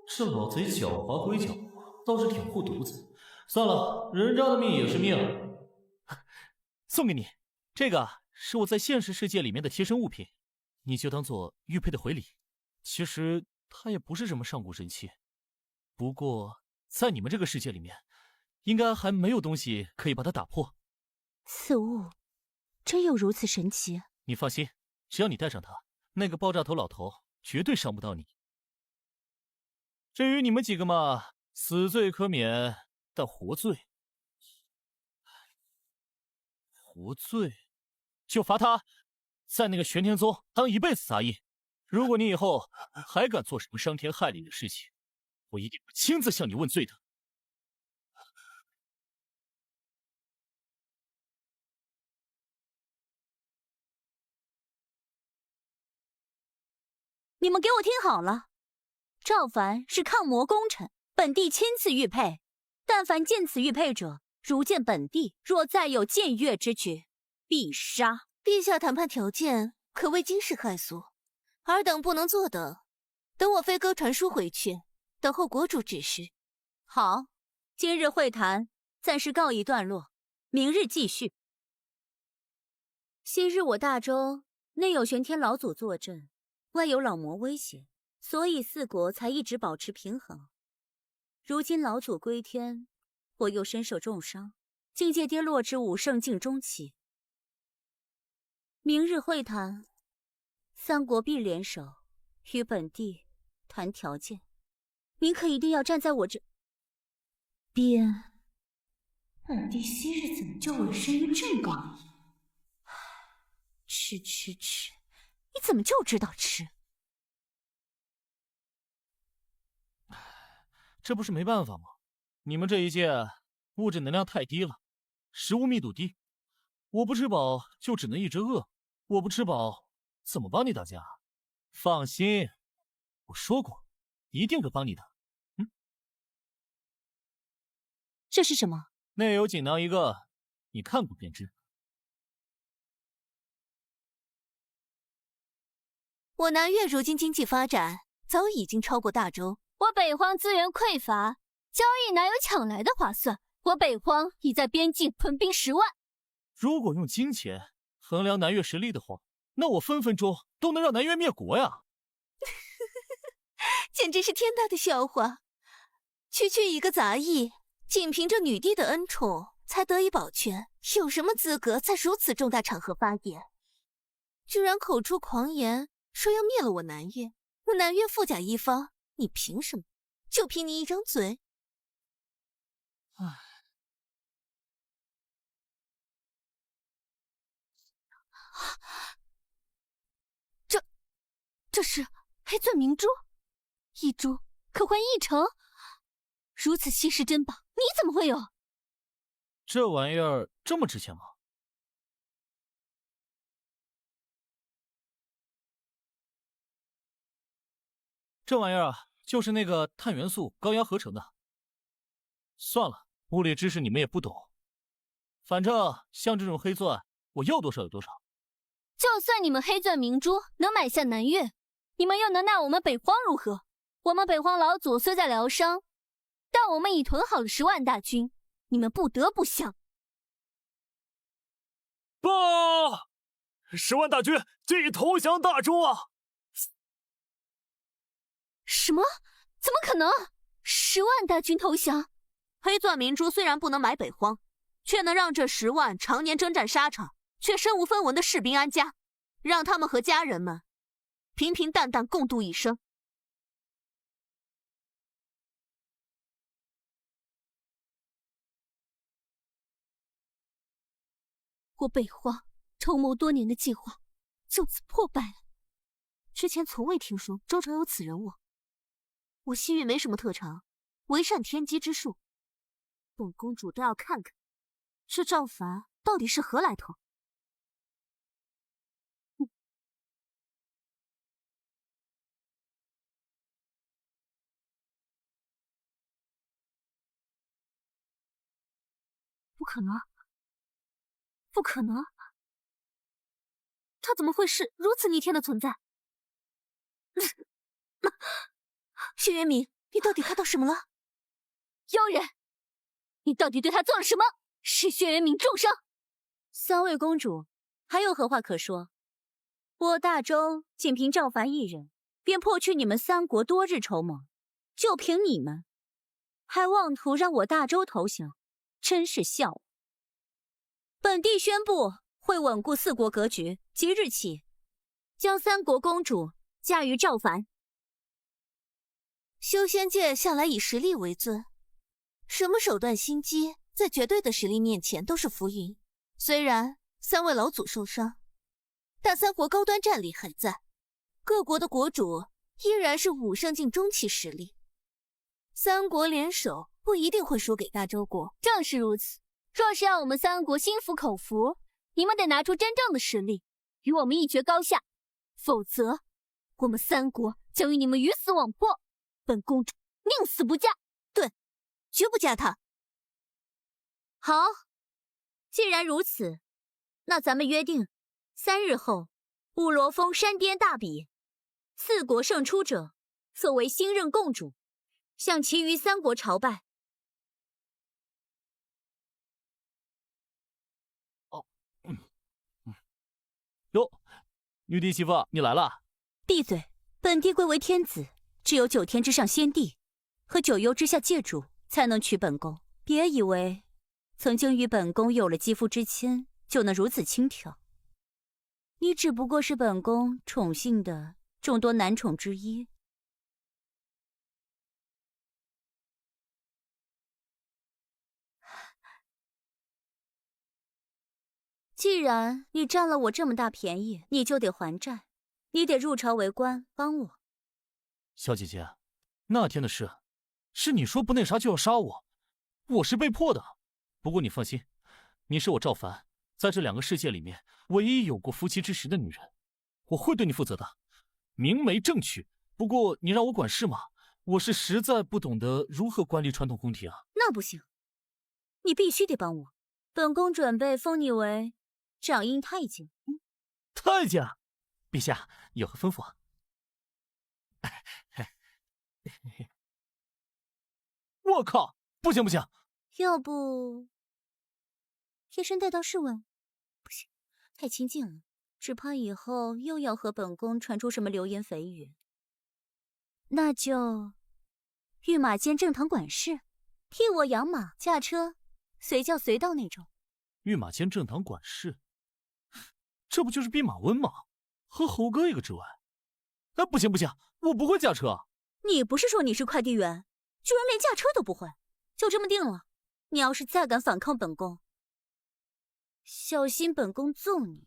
这老贼狡猾归狡猾，倒是挺护犊子。算了，人渣的命也是命啊。送给你，这个是我在现实世界里面的贴身物品，你就当做玉佩的回礼。其实它也不是什么上古神器，不过在你们这个世界里面，应该还没有东西可以把它打破。此物真有如此神奇？你放心，只要你带上它，那个爆炸头老头绝对伤不到你。至于你们几个嘛，死罪可免，但活罪就罚他在那个玄天宗当一辈子杂役，如果你以后还敢做什么伤天害理的事情，我一定会亲自向你问罪的。你们给我听好了，赵凡是抗魔功臣，本帝亲自玉佩。但凡见此玉佩者，如见本帝，若再有僭越之举，必杀。陛下谈判条件可谓惊世骇俗，尔等不能做的，等我飞鸽传书回去，等候国主指示。好，今日会谈暂时告一段落，明日继续。昔日我大周内有玄天老祖坐镇，外有老魔威胁，所以四国才一直保持平衡。如今老祖归天，我又身受重伤，境界跌落至武圣境中期。明日会谈，三国必联手与本帝谈条件，您可一定要站在我这边。本帝昔日怎么就委身于这个你？吃，你怎么就知道吃？这不是没办法吗？你们这一届物质能量太低了，食物密度低，我不吃饱就只能一直饿，我不吃饱怎么帮你打架？放心，我说过，一定会帮你的。这是什么？内有锦囊一个，你看过便知。我南越如今经济发展早已经超过大周，我北荒资源匮乏，交易哪有抢来的划算？我北荒已在边境屯兵10万。如果用金钱衡量南越实力的话，那我分分钟都能让南越灭国呀！简直是天大的笑话！区一个杂役，仅凭着女帝的恩宠才得以保全，有什么资格在如此重大场合发言？居然口出狂言，说要灭了我南越！我南越富甲一方，你凭什么？就凭你一张嘴？唉。这是黑钻明珠，1珠可换1成，如此稀世珍宝，你怎么会有？这玩意儿这么值钱吗？这玩意儿啊，就是那个碳元素高压合成的。算了，物理知识你们也不懂，反正像这种黑钻，我要多少有多少。就算你们黑钻明珠能买下南越，你们又能纳我们北荒如何？我们北荒老祖虽在疗伤，但我们已屯好了10万大军，你们不得不降。不，10万大军建议投降大周啊！什么？怎么可能？10万大军投降？黑钻明珠虽然不能买北荒，却能让这10万常年征战沙场却身无分文的士兵安家，让他们和家人们平平淡淡共度一生。我北荒筹谋多年的计划就此破败了。之前从未听说周朝有此人物。我西域没什么特长，唯善天机之术。本公主倒要看看，这赵凡到底是何来头。不可能，不可能！他怎么会是如此逆天的存在？薛元明，你到底看到什么了？妖人，你到底对他做了什么？使薛元明重伤。3位公主，还有何话可说？我大周仅凭赵凡一人，便破去你们3国多日筹谋，就凭你们，还妄图让我大周投降，真是笑话。本帝宣布，会稳固4国格局，即日起，将3国公主嫁于赵凡。修仙界向来以实力为尊，什么手段心机，在绝对的实力面前都是浮云。虽然3位老祖受伤，但3国高端战力还在，各国的国主依然是武圣境中期实力，三国联手不一定会输给大周国。正是如此，若是要我们三国心服口服，你们得拿出真正的实力，与我们一决高下，否则我们三国将与你们鱼死网破。本公主宁死不嫁。对，绝不嫁他。好，既然如此，那咱们约定3日后五罗峰山巅大比，4国胜出者作为新任共主，向其余3国朝拜。哟，女帝媳妇，你来了。闭嘴！本帝贵为天子，只有9天之上先帝和9幽之下界主才能娶本宫。别以为曾经与本宫有了肌肤之亲就能如此轻佻。你只不过是本宫宠幸的众多男宠之一。既然你占了我这么大便宜，你就得还债，你得入朝为官，帮我。小姐姐，那天的事，是你说不那啥就要杀我，我是被迫的。不过你放心，你是我赵凡在这2个世界里面唯一有过夫妻之实的女人，我会对你负责的，明媒正娶。不过你让我管事嘛，我是实在不懂得如何管理传统宫廷啊。那不行，你必须得帮我。本宫准备封你为掌印太监。太监，陛下有何吩咐啊？我靠，不行不行，要不贴身带到试问？不行，太亲近了，只怕以后又要和本宫传出什么流言蜚语。那就御马监正堂管事，替我养马驾车，随叫随到那种。御马监正堂管事，这不就是弼马温吗？和猴哥一个职位。哎，不行不行，我不会驾车。你不是说你是快递员，居然连驾车都不会？就这么定了，你要是再敢反抗本宫，小心本宫揍你。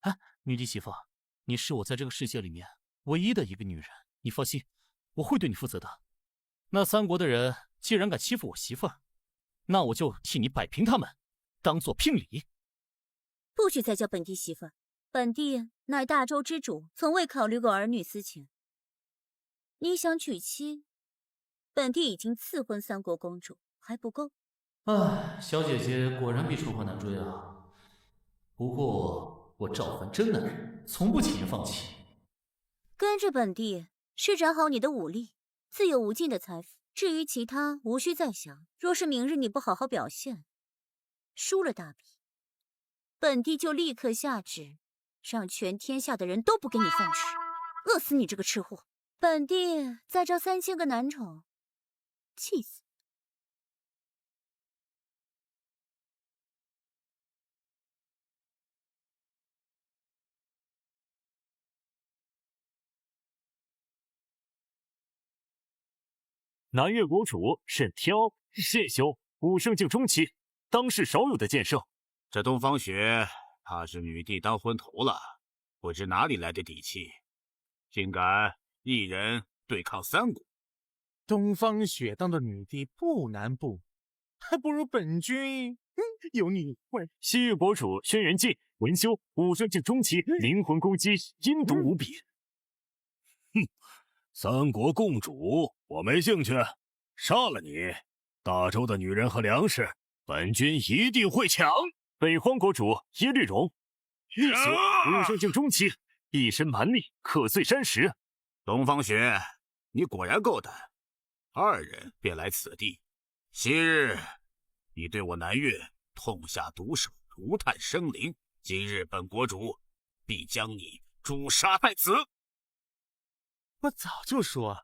啊，女帝媳妇，你是我在这个世界里面唯一的一个女人，你放心，我会对你负责的。那3国的人既然敢欺负我媳妇儿，那我就替你摆平他们，当做聘礼。不许再叫本帝媳妇儿，本帝乃大周之主，从未考虑过儿女私情。你想娶妻，本帝已经赐婚3国公主，还不够？唉，小姐姐果然比春花难追啊。不过我赵凡真男人，从不轻言放弃。跟着本帝，施展好你的武力，自有无尽的财富。至于其他，无需再想。若是明日你不好好表现，输了大比，本帝就立刻下旨，让全天下的人都不给你饭吃，饿死你这个吃货。本帝再招3000个男宠，气死！南越国主沈挑谢休，武圣境中期，当世少有的剑圣。这东方雪怕是女帝当昏头了，不知哪里来的底气，竟敢一人对抗3国。东方雪当的女帝不难不，还不如本君有女味。西域国主轩辕镜文修，武圣境中期，灵魂攻击阴毒无比。哼，3国共主，我没兴趣，杀了你！大周的女人和粮食，本君一定会抢。北荒国主耶律荣，逆血武圣境中期，一身蛮力，可碎山石。东方雪，你果然够胆，2人便来此地。昔日你对我南越痛下毒手，如探生灵，今日本国主必将你诛杀在此。我早就说了，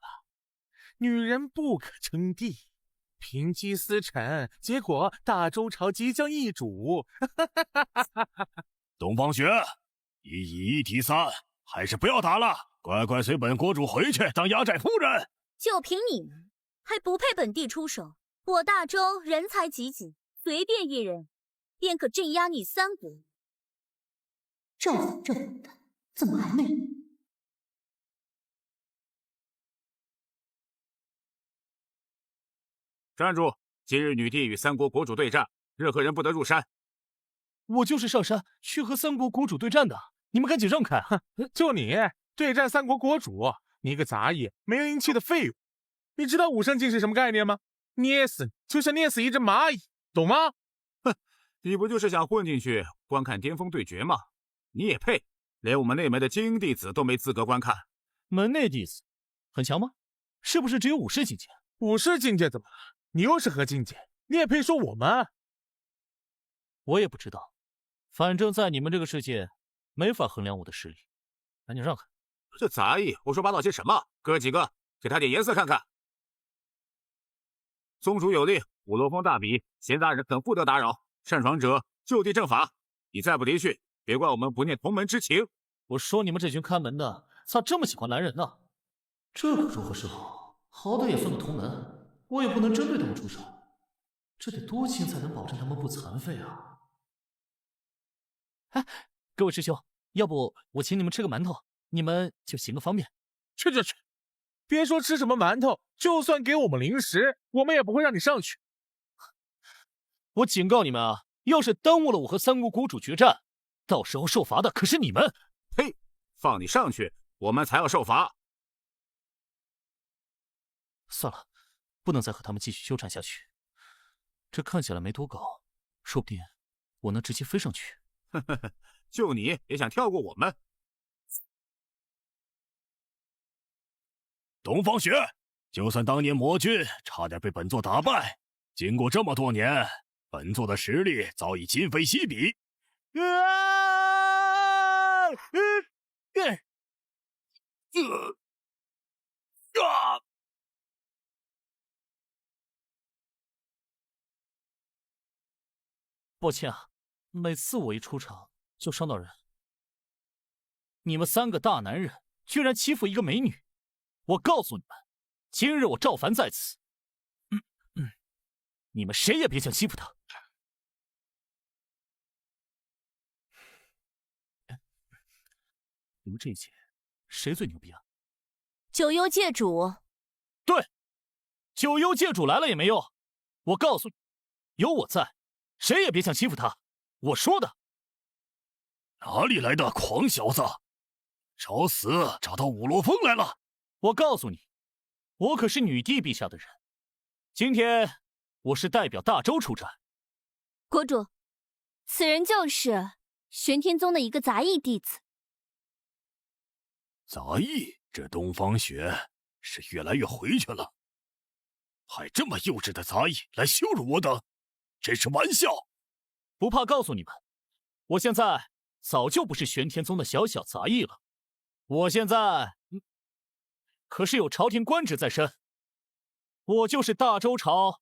女人不可称帝，平姬思臣，结果大周朝即将易主。东方雪，1-1敌3，还是不要打了，乖乖随本国主回去当压寨夫人。就凭你们，还不配本帝出手？我大周人才济济，随便一人便可镇压你三国。赵府这混蛋怎么还没来？站住！今日女帝与三国国主对战，任何人不得入山。我就是上山去和三国国主对战的，你们赶紧让开！哼，就你对战三国国主，你一个杂役，没灵气的废物！你知道武圣境是什么概念吗？捏死你就像捏死一只蚂蚁，懂吗？哼，你不就是想混进去观看巅峰对决吗？你也配？连我们内门的精英弟子都没资格观看。门内弟子很强吗？是不是只有武士境界？武士境界怎么了？你又是何境界？你也配说我们？我也不知道，反正在你们这个世界，没法衡量我的实力。赶紧让开！这杂役胡说八道些什么？哥几个，给他点颜色看看。宗主有令，五罗峰大比，闲杂人等不得打扰，擅闯者就地正法。你再不离去，别怪我们不念同门之情。我说你们这群看门的，咋这么喜欢拦人呢？这可如何是好？好歹也分个同门，我也不能针对他们出手。这得多轻才能保证他们不残废啊！哎，各位师兄，要不我请你们吃个馒头，你们就行个方便。去！别说吃什么馒头，就算给我们零食，我们也不会让你上去。我警告你们啊，要是耽误了我和三国国主决战，到时候受罚的可是你们。呸！放你上去，我们才要受罚。算了，不能再和他们继续纠缠下去。这看起来没多高，说不定我能直接飞上去。就你也想跳过我们？东方雪，就算当年魔君差点被本座打败，经过这么多年，本座的实力早已今非昔比。抱歉啊，每次我一出场就伤到人。你们三个大男人居然欺负一个美女！我告诉你们，今日我赵凡在此，你们谁也别想欺负她。你们这一届谁最牛逼啊？九幽界主。对，九幽界主来了也没用。我告诉你，有我在，谁也别想欺负他。我说的。哪里来的狂小子？找死！找到五罗峰来了！我告诉你，我可是女帝陛下的人。今天我是代表大周出战。国主，此人就是玄天宗的一个杂役弟子。杂役，这东方雪是越来越回去了，还这么幼稚的杂役来羞辱我等，真是玩笑！不怕告诉你们，我现在早就不是玄天宗的小小杂役了，我现在可是有朝廷官职在身，我就是大周朝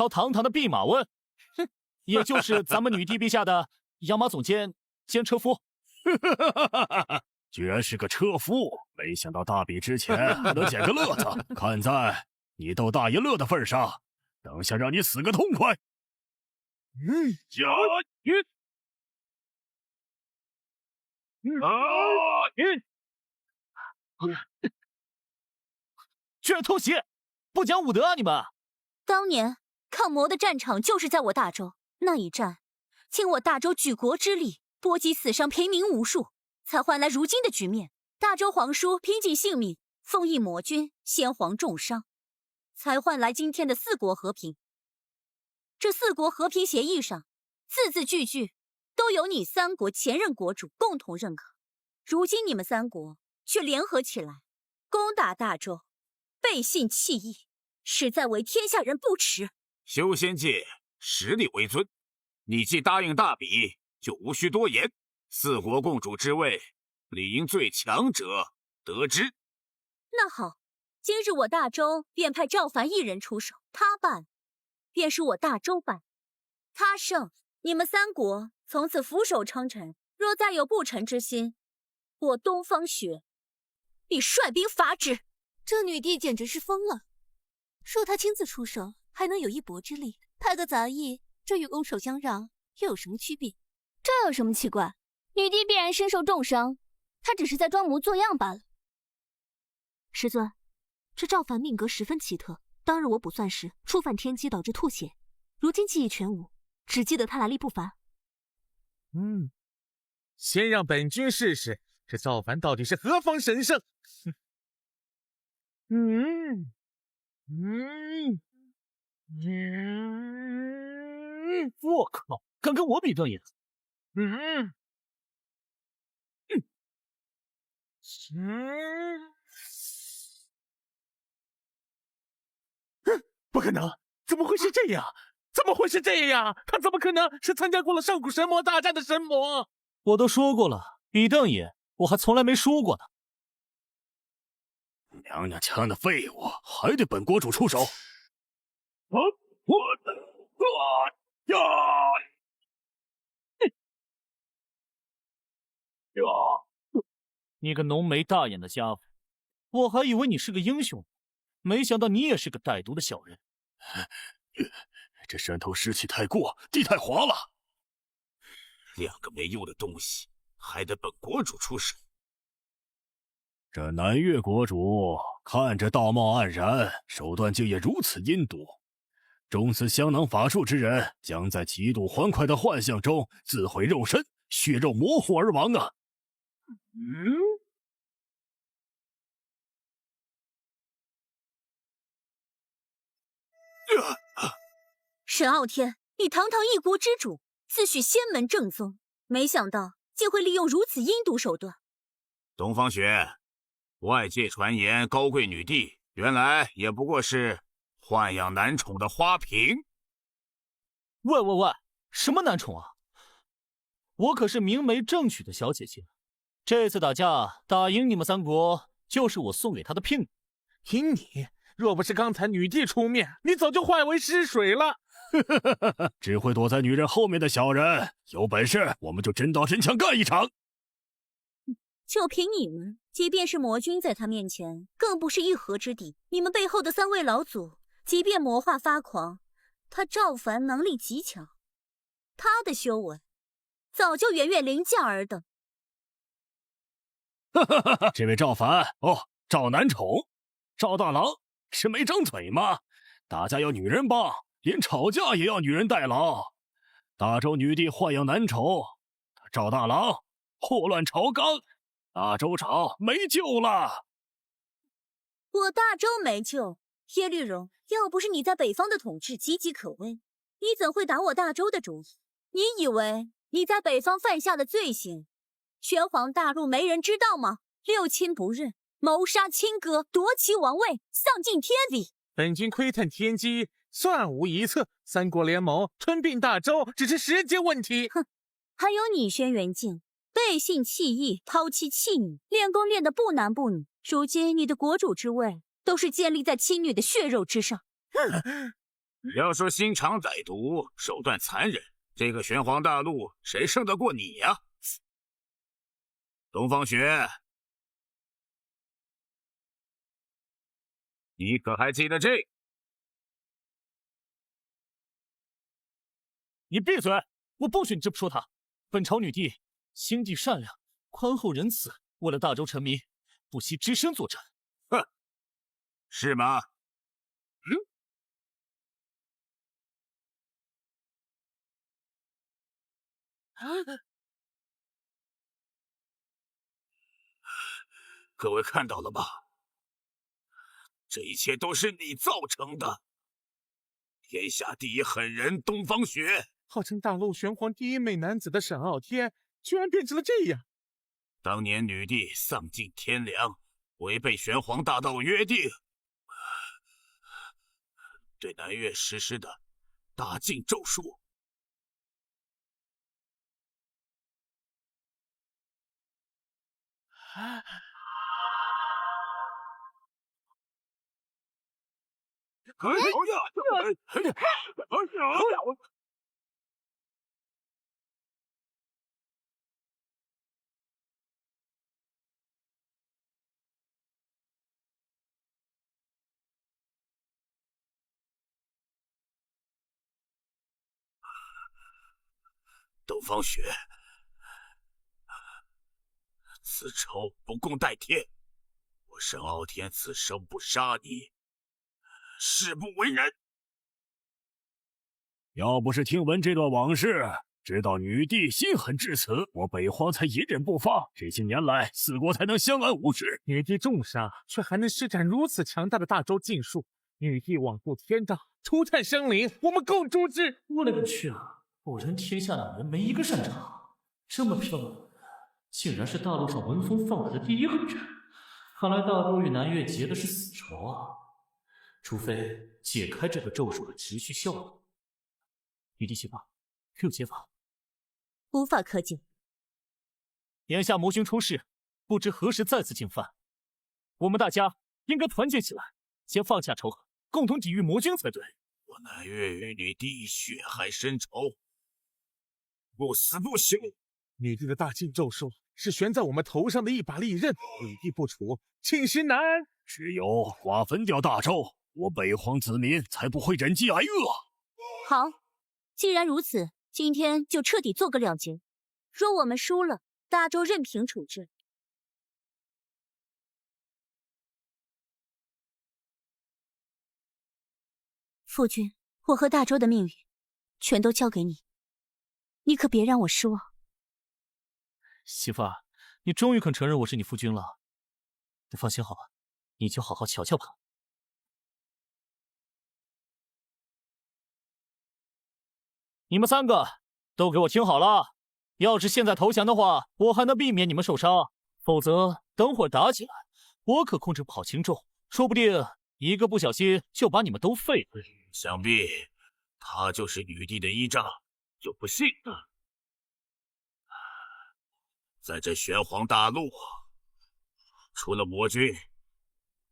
堂堂的弼马温，也就是咱们女帝陛下的养马总监兼车夫。居然是个车夫，没想到大比之前还能捡个乐子。看在你逗大爷乐的份上，等下让你死个痛快。加云居然偷袭，不讲武德啊你们！当年抗魔的战场就是在我大周，那一战，倾我大周举国之力，波及死伤平民无数，才换来如今的局面。大周皇叔拼尽性命，封印魔君，先皇重伤，才换来今天的四国和平。这四国和平协议上，字字句句都有你三国前任国主共同认可。如今你们三国却联合起来攻打大周，背信弃义，实在为天下人不耻。修仙界实力为尊，你既答应大比，就无需多言。四国共主之位，理应最强者得之。那好，今日我大周便派赵凡一人出手，他败便是我大周败，他胜，你们三国从此俯首称臣。若再有不臣之心，我东方雪必率兵伐之。这女帝简直是疯了，若她亲自出手，还能有一搏之力，拍个杂役，这与拱手相让又有什么区别？这有什么奇怪？女帝必然身受重伤，她只是在装模作样罢了。师尊，这赵凡命格十分奇特，当日我卜算时触犯天机导致吐血，如今记忆全无，只记得他来历不凡。先让本君试试这造反到底是何方神圣。我靠，敢跟我比瞪眼？不可能！怎么会是这样？怎么会是这样？他怎么可能是参加过了上古神魔大战的神魔？我都说过了，比瞪眼我还从来没说过呢。娘娘腔的废物，还得本国主出手。你个浓眉大眼的家伙，我还以为你是个英雄，没想到你也是个歹毒的小人。这山头湿气太过，地太滑了。两个没用的东西，还得本国主出手。这南越国主看着道貌岸然，手段竟也如此阴毒。中此香囊法术之人，将在极度欢快的幻象中自毁肉身，血肉模糊而亡啊！沈傲天，你堂堂一国之主，自诩仙门正宗，没想到竟会利用如此阴毒手段。东方雪，外界传言高贵女帝，原来也不过是豢养男宠的花瓶。喂，什么男宠啊？我可是明媒正娶的小姐姐，这次打架打赢你们三国，就是我送给她的聘礼。凭你，若不是刚才女帝出面，你早就化为尸水了。只会躲在女人后面的小人，有本事我们就真刀真枪干一场。就凭你们，即便是魔君在他面前，更不是一合之敌。你们背后的三位老祖，即便魔化发狂，他赵凡能力极强，他的修为早就远远凌驾尔等。这位赵凡，赵男宠，赵大郎是没张嘴吗？打架要女人帮，连吵架也要女人代劳。大周女帝豢养男宠，赵大郎祸乱朝纲，大周朝没救了。我大周没救，耶律荣，要不是你在北方的统治岌岌可危，你怎会打我大周的主意？你以为你在北方犯下的罪行，玄黄大陆没人知道吗？六亲不认，谋杀亲哥，夺其王位，丧尽天理。本君窥探天机，算无一策。三国联盟吞并大周，只是时间问题。哼，还有你轩辕镜，背信弃义，抛妻弃女，练功练得不男不女。如今你的国主之位，都是建立在妻女的血肉之上。要说心肠歹毒，手段残忍，这个玄黄大陆谁胜得过你呀？东方雪，你可还记得这？你闭嘴！我不许你这么说她。本朝女帝心地善良，宽厚仁慈，为了大周臣民，不惜只身作战。哼，是吗？各位看到了吧？这一切都是你造成的！天下第一狠人东方雪，号称大陆玄黄第一美男子的沈傲天，居然变成了这样。当年女帝丧尽天良，违背玄黄大道约定，对南越实施的大禁咒术。东方雪，此仇不共戴天。我沈傲天此生不杀你，誓不为人。要不是听闻这段往事，知道女帝心狠至此，我北荒才隐忍不发。这些年来，四国才能相安无事。女帝重伤，却还能施展如此强大的大周禁术。女帝罔顾天道，涂炭生灵，我们共诛之！我勒个去啊！果然天下女人没一个擅长。这么漂亮的人，竟然是大陆上闻风丧胆的第一个人。看来大周与南越结的是死仇啊！除非解开这个咒术的持续效果。女帝媳妇，可有解法？无法可解。眼下魔君出世，不知何时再次进犯。我们大家应该团结起来，先放下仇恨，共同抵御魔君才对。我南越与女帝血海深仇，不死不休。女帝的大禁咒术是悬在我们头上的一把利刃，女帝不除，寝食难安。只有瓜分掉大周，我北荒子民才不会忍饥挨饿。好，既然如此，今天就彻底做个了结。若我们输了，大周任凭处置。父君，我和大周的命运全都交给你，你可别让我失望。媳妇儿，你终于肯承认我是你夫君了。你放心好了，你就好好瞧瞧吧。你们三个都给我听好了，要是现在投降的话，我还能避免你们受伤；否则等会儿打起来，我可控制不好轻重，说不定一个不小心就把你们都废了。想必他就是女帝的依仗，就不信了。在这玄黄大陆，除了魔君，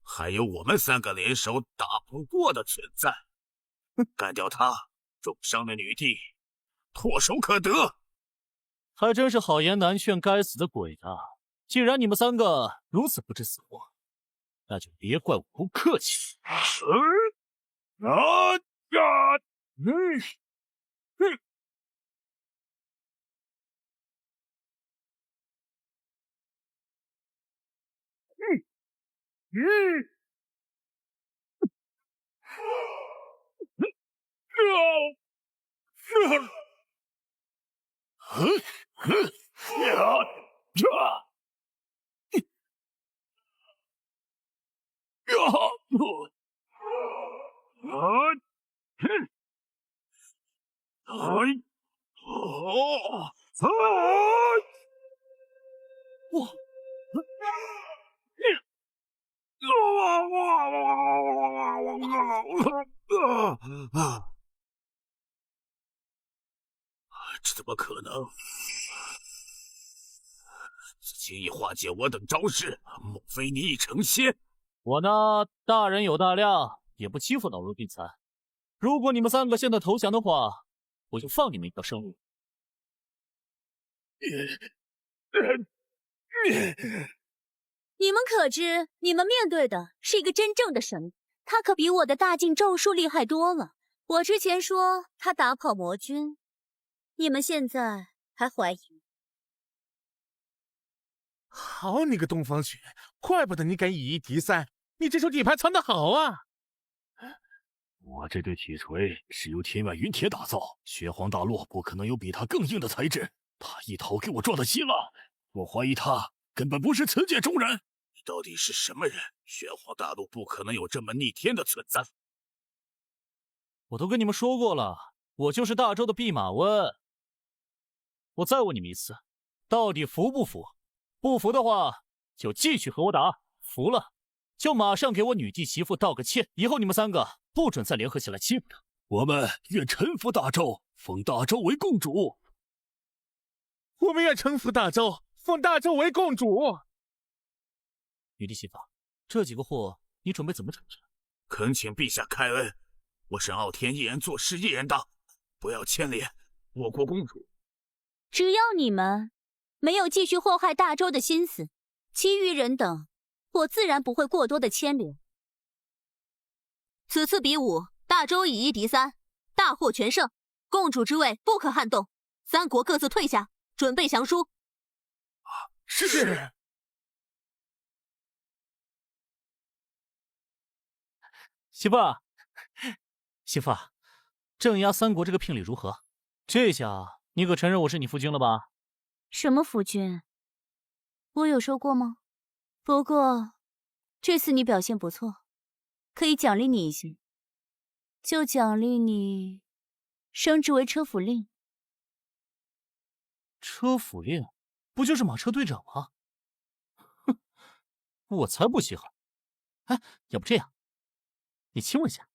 还有我们三个联手打不过的存在。干掉他，重伤的女帝唾手可得。还真是好言难劝该死的鬼啊！既然你们三个如此不知死活，那就别怪我不客气。这怎么可能？轻易化解我等招式，莫非你已成仙？我呢，大人有大量，也不欺负老弱病残。如果你们三个现在投降的话，我就放你们一条生路。你们可知，你们面对的是一个真正的神，他可比我的大禁咒术厉害多了。我之前说他打跑魔君，你们现在还怀疑？好你个东方雪，怪不得你敢以一敌三，你这手底牌藏得好啊！我这对铁锤是由天外云铁打造，玄黄大陆不可能有比它更硬的材质。他一头给我撞到稀了，我怀疑他根本不是此界中人。你到底是什么人？玄黄大陆不可能有这么逆天的存在。我都跟你们说过了，我就是大周的弼马温。我再问你们一次，到底服不服？不服的话，就继续和我打；服了，就马上给我女帝媳妇道个歉。以后你们三个不准再联合起来欺负她。我们愿臣服大周，封大周为共主。我们愿臣服大周，封大周为共主。女帝媳妇，这几个货你准备怎么处置？恳请陛下开恩，我沈傲天一人做事一人当，不要牵连我国公主。只要你们没有继续祸害大周的心思，其余人等，我自然不会过多的牵连。此次比武，大周以1敌3，大获全胜，共主之位不可撼动。三国各自退下，准备降书。是。媳妇儿，媳妇儿，镇压三国这个聘礼如何？这下你可承认我是你夫君了吧？什么夫君？我有说过吗？不过这次你表现不错，可以奖励你一些，就奖励你升职为车府令。车府令不就是马车队长吗？哼，我才不稀罕。哎，要不这样，你亲我一下。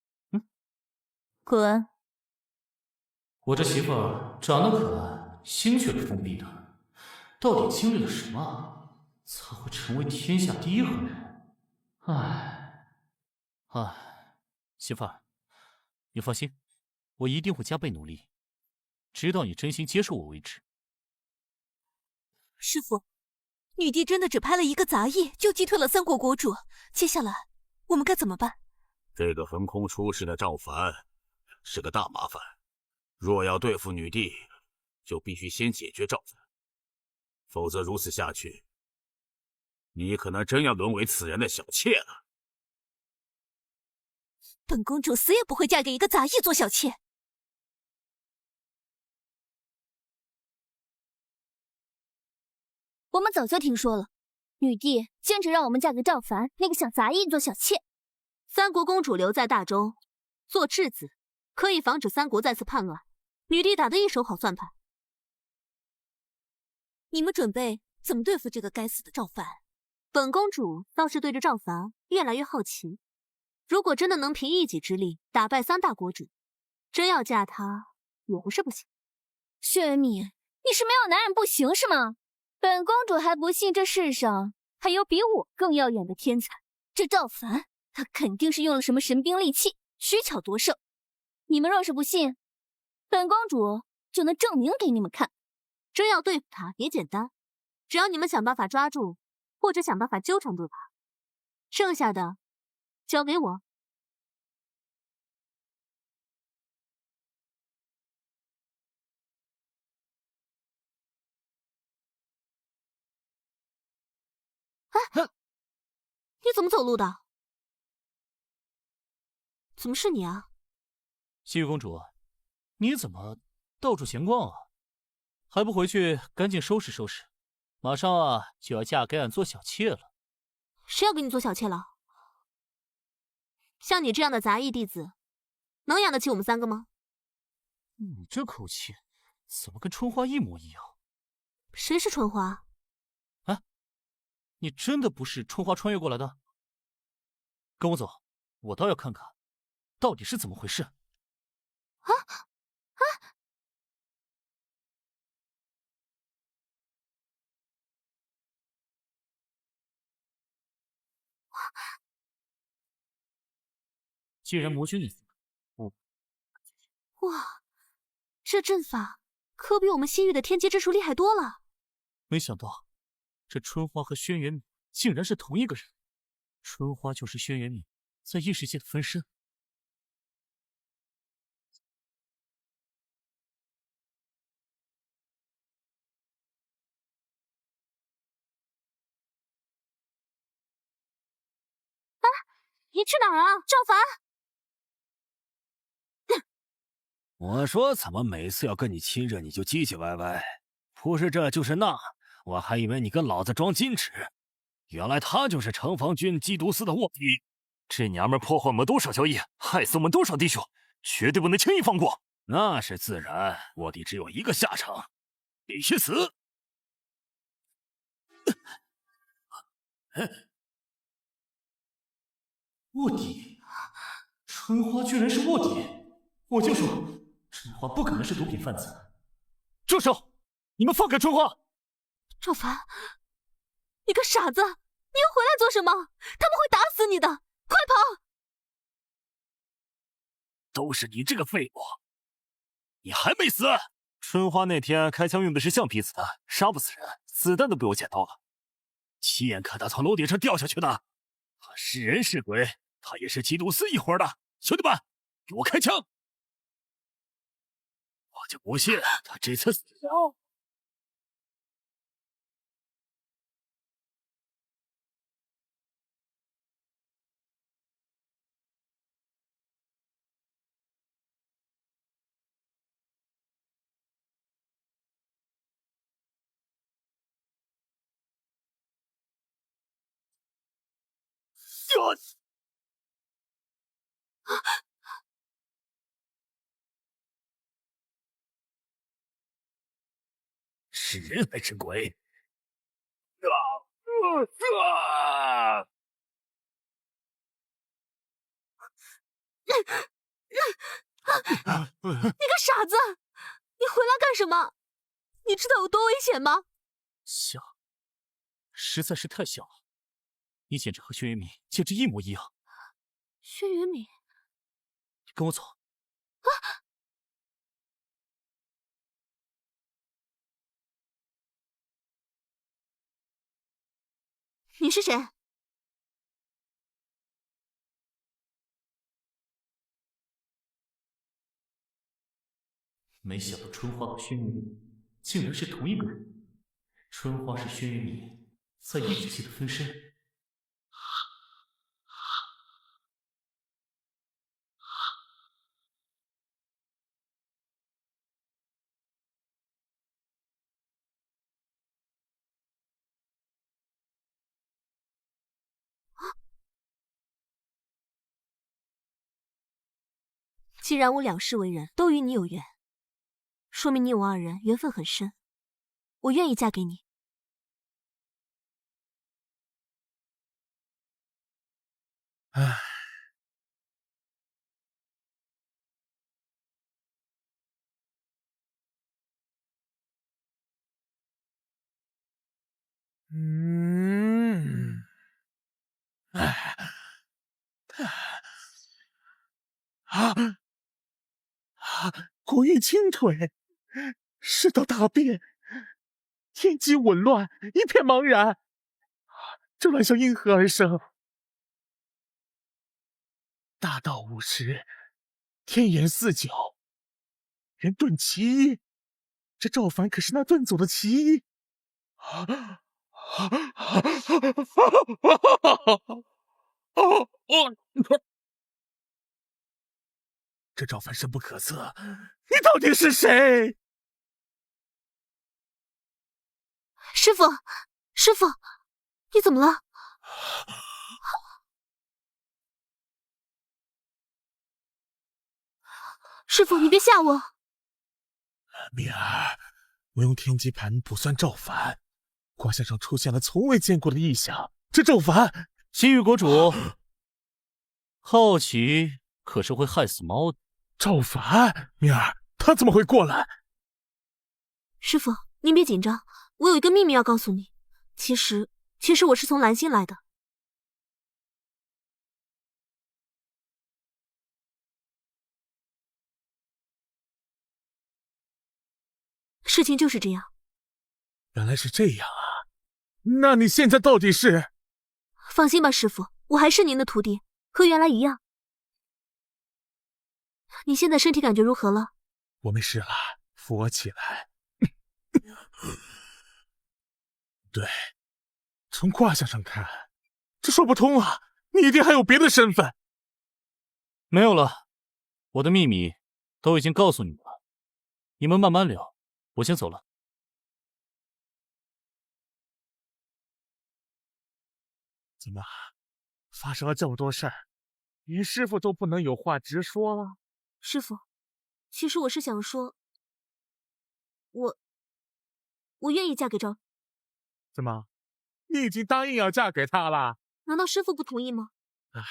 滚！我这媳妇儿长得可爱，心却是封闭的，到底经历了什么，才会成为天下第一狠人？唉，媳妇儿，你放心，我一定会加倍努力，直到你真心接受我为止。师父，女帝真的只派了一个杂役就击退了三国国主，接下来我们该怎么办？这个横空出世的赵凡是个大麻烦，若要对付女帝，就必须先解决赵凡，否则如此下去，你可能真要沦为此人的小妾了。本公主死也不会嫁给一个杂役做小妾。我们早就听说了，女帝坚持让我们嫁给赵凡那个小杂役做小妾。三国公主留在大周做质子，可以防止三国再次叛乱。女帝打得一手好算盘。你们准备怎么对付这个该死的赵凡？本公主倒是对着赵凡越来越好奇。如果真的能凭一己之力打败三大国主，真要嫁他也不是不行。薛元敏，你是没有男人不行是吗？本公主还不信这世上还有比我更耀眼的天才。这赵凡，他肯定是用了什么神兵利器，取巧夺胜。你们若是不信，本公主就能证明给你们看。真要对付他也简单，只要你们想办法抓住，或者想办法纠缠住他，剩下的交给我。哎，你怎么走路的？怎么是你啊？西域公主，你怎么到处闲逛啊？还不回去赶紧收拾收拾，马上就要嫁给俺做小妾了。谁要给你做小妾了？像你这样的杂役弟子，能养得起我们三个吗？你这口气怎么跟春花一模一样？谁是春花？啊，你真的不是春花穿越过来的？跟我走，我倒要看看，到底是怎么回事。既然魔君也哇，这阵法可比我们西域的天阶之术厉害多了。没想到，这春花和轩辕敏竟然是同一个人。春花就是轩辕敏在异世界的分身。哎，你去哪儿啊，赵凡？我说怎么每次要跟你亲热你就唧唧歪歪，不是这就是那，我还以为你跟老子装矜持，原来他就是城防军缉毒司的卧底。这娘们破坏我们多少交易，害死我们多少弟兄，绝对不能轻易放过。那是自然，卧底只有一个下场，必须死。卧底？春花居然是卧底！我就说，春花不可能是毒品贩子。住手！你们放开春花！赵凡，你个傻子，你又回来做什么？他们会打死你的，快跑！都是你这个废物，你还没死！春花那天开枪用的是橡皮子弹，杀不死人，子弹都被我捡到了，亲眼看他从楼顶上掉下去的。他是人是鬼，他也是缉毒司一伙的。兄弟们，给我开枪！我就不信他这次死哦是人还是鬼？你个傻子，你回来干什么？你知道有多危险吗？像，实在是太像了。你简直和轩辕明简直一模一样。轩辕明，跟我走。啊！你是谁？没想到春花和轩辕明竟然是同一个人。春花是轩辕明在异世界的分身。既然我两世为人，都与你有缘，说明你我二人缘分很深，我愿意嫁给你。唉，过于倾颓，世道大变，天机紊乱，一片茫然。这乱象因何而生？大道50，天言49，人遁其一。这赵凡可是那遁走的其一。这赵凡深不可测，你到底是谁？师傅，师傅，你怎么了？师傅，你别吓我。敏儿，我用天机盘卜算赵凡，卦象上出现了从未见过的异象。这赵凡，西域国主，好奇可是会害死猫的。赵凡，敏儿，他怎么会过来？师傅，您别紧张，我有一个秘密要告诉你。其实我是从蓝星来的。事情就是这样。原来是这样啊！那你现在到底是？放心吧，师傅，我还是您的徒弟，和原来一样。你现在身体感觉如何了？我没事了，扶我起来。对，从卦象上看，这说不通啊！你一定还有别的身份。没有了，我的秘密都已经告诉你们了，你们慢慢聊，我先走了。怎么，发生了这么多事儿，连师傅都不能有话直说了？师傅，其实我是想说，我愿意嫁给赵。怎么，你已经答应要嫁给他了？难道师傅不同意吗？唉，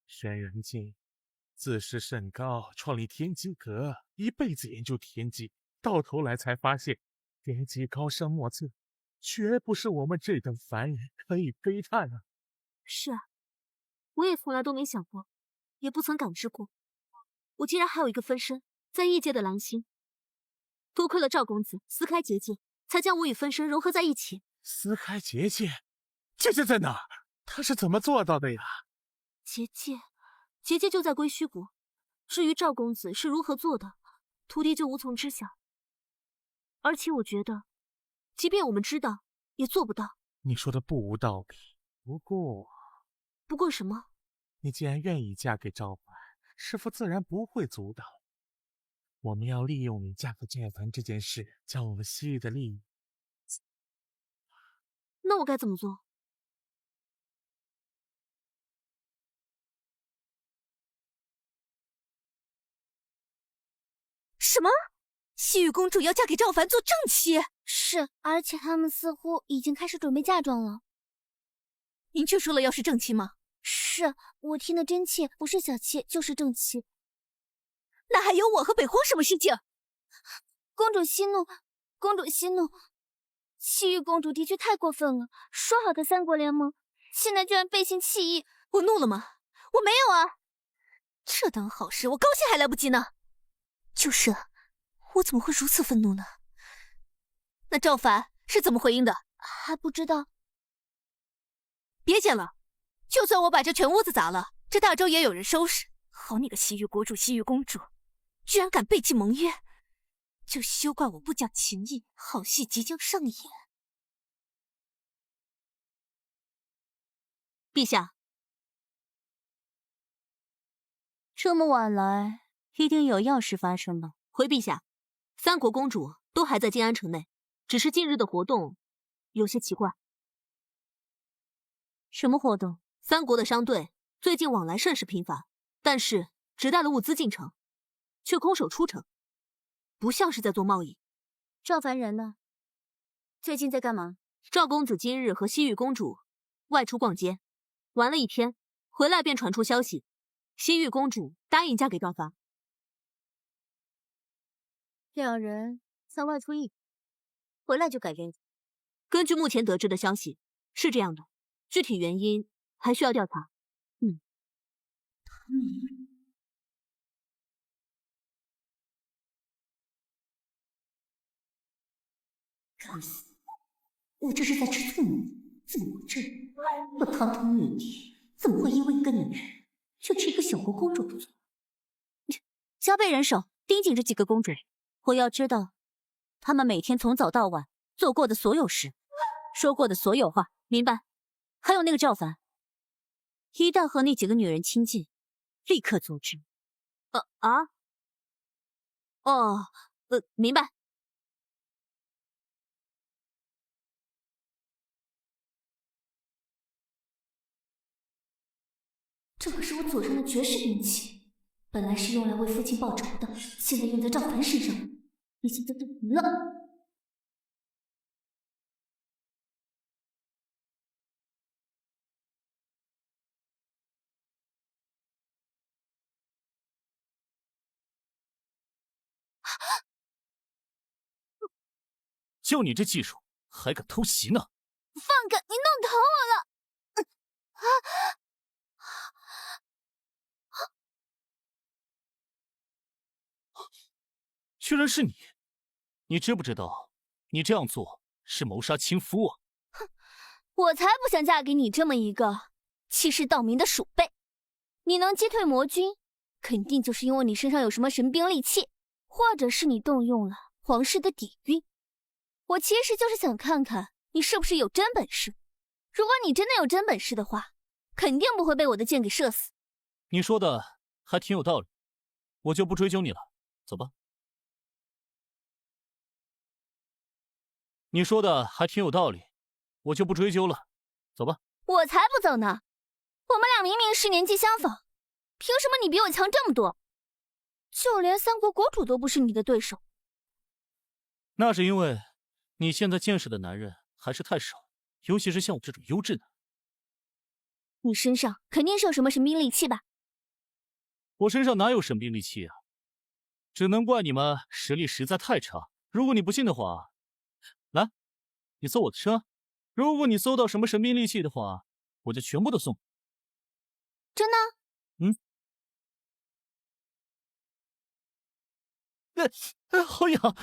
轩辕镜自视甚高，创立天机阁，一辈子研究天机，到头来才发现天机高深莫测，绝不是我们这等凡人可以窥探啊！是啊，我也从来都没想过，也不曾感知过，我竟然还有一个分身在异界的蓝星。多亏了赵公子撕开结界，才将我与分身融合在一起。撕开结界？结界在哪儿？他是怎么做到的呀？结界就在归虚国。至于赵公子是如何做的，徒弟就无从知晓。而且我觉得，即便我们知道，也做不到。你说的不无道理，不过什么？你既然愿意嫁给赵凡，师父自然不会阻挡。我们要利用你嫁给赵凡这件事，将我们西域的利益。那我该怎么做？什么？西域公主要嫁给赵凡做正妻？是，而且他们似乎已经开始准备嫁妆了。您却说了要是正妻吗？是，我听得真切，不是小妾就是正妻。那还有我和北荒什么事情？公主息怒，公主息怒。西域公主的确太过分了，说好的三国联盟，现在居然背信弃义。我怒了吗？我没有啊。这等好事，我高兴还来不及呢。就是啊，我怎么会如此愤怒呢？那赵凡是怎么回应的？还不知道。别讲了，就算我把这全屋子砸了，这大周也有人收拾。好你个西域国主、西域公主，居然敢背弃盟约，就休怪我不讲情义，好戏即将上演。陛下，这么晚来，一定有要事发生吧？回陛下，三国公主都还在静安城内，只是近日的活动有些奇怪。什么活动？三国的商队最近往来甚是频繁，但是只带了物资进城，却空手出城，不像是在做贸易。赵凡人呢？最近在干嘛？赵公子今日和西域公主外出逛街，玩了一天，回来便传出消息，西域公主答应嫁给赵凡。两人才外出一天，回来就改变。根据目前得知的消息，是这样的，具体原因还需要调查。该死！我这是在吃醋吗？怎么会这样？我堂堂女帝，怎么会因为一个女人就吃一个小国公主不做？加倍人手盯紧这几个公主，我要知道他们每天从早到晚做过的所有事，说过的所有话。明白。还有那个赵凡，一旦和那几个女人亲近，立刻阻止。明白。这可是我左上的绝世兵器，本来是用来为父亲报仇的，现在用在赵凡身上，你现在都赢了。就你这技术，还敢偷袭呢？放开！你弄疼我了！居然是你！你知不知道，你这样做是谋杀亲夫啊？哼，我才不想嫁给你这么一个欺世盗名的鼠辈！你能击退魔君，肯定就是因为你身上有什么神兵利器，或者是你动用了皇室的底蕴。我其实就是想看看你是不是有真本事。如果你真的有真本事的话，肯定不会被我的箭给射死。你说的还挺有道理，我就不追究你了，走吧。你说的还挺有道理，我就不追究了，走吧。我才不走呢！我们俩明明是年纪相仿，凭什么你比我强这么多？就连三国国主都不是你的对手。那是因为你现在见识的男人还是太少，尤其是像我这种优质的。你身上肯定是有什么神兵利器吧？我身上哪有神兵利器啊？只能怪你们实力实在太差。如果你不信的话，来，你搜我的车。如果你搜到什么神兵利器的话，我就全部都送。真的？好痒！啊！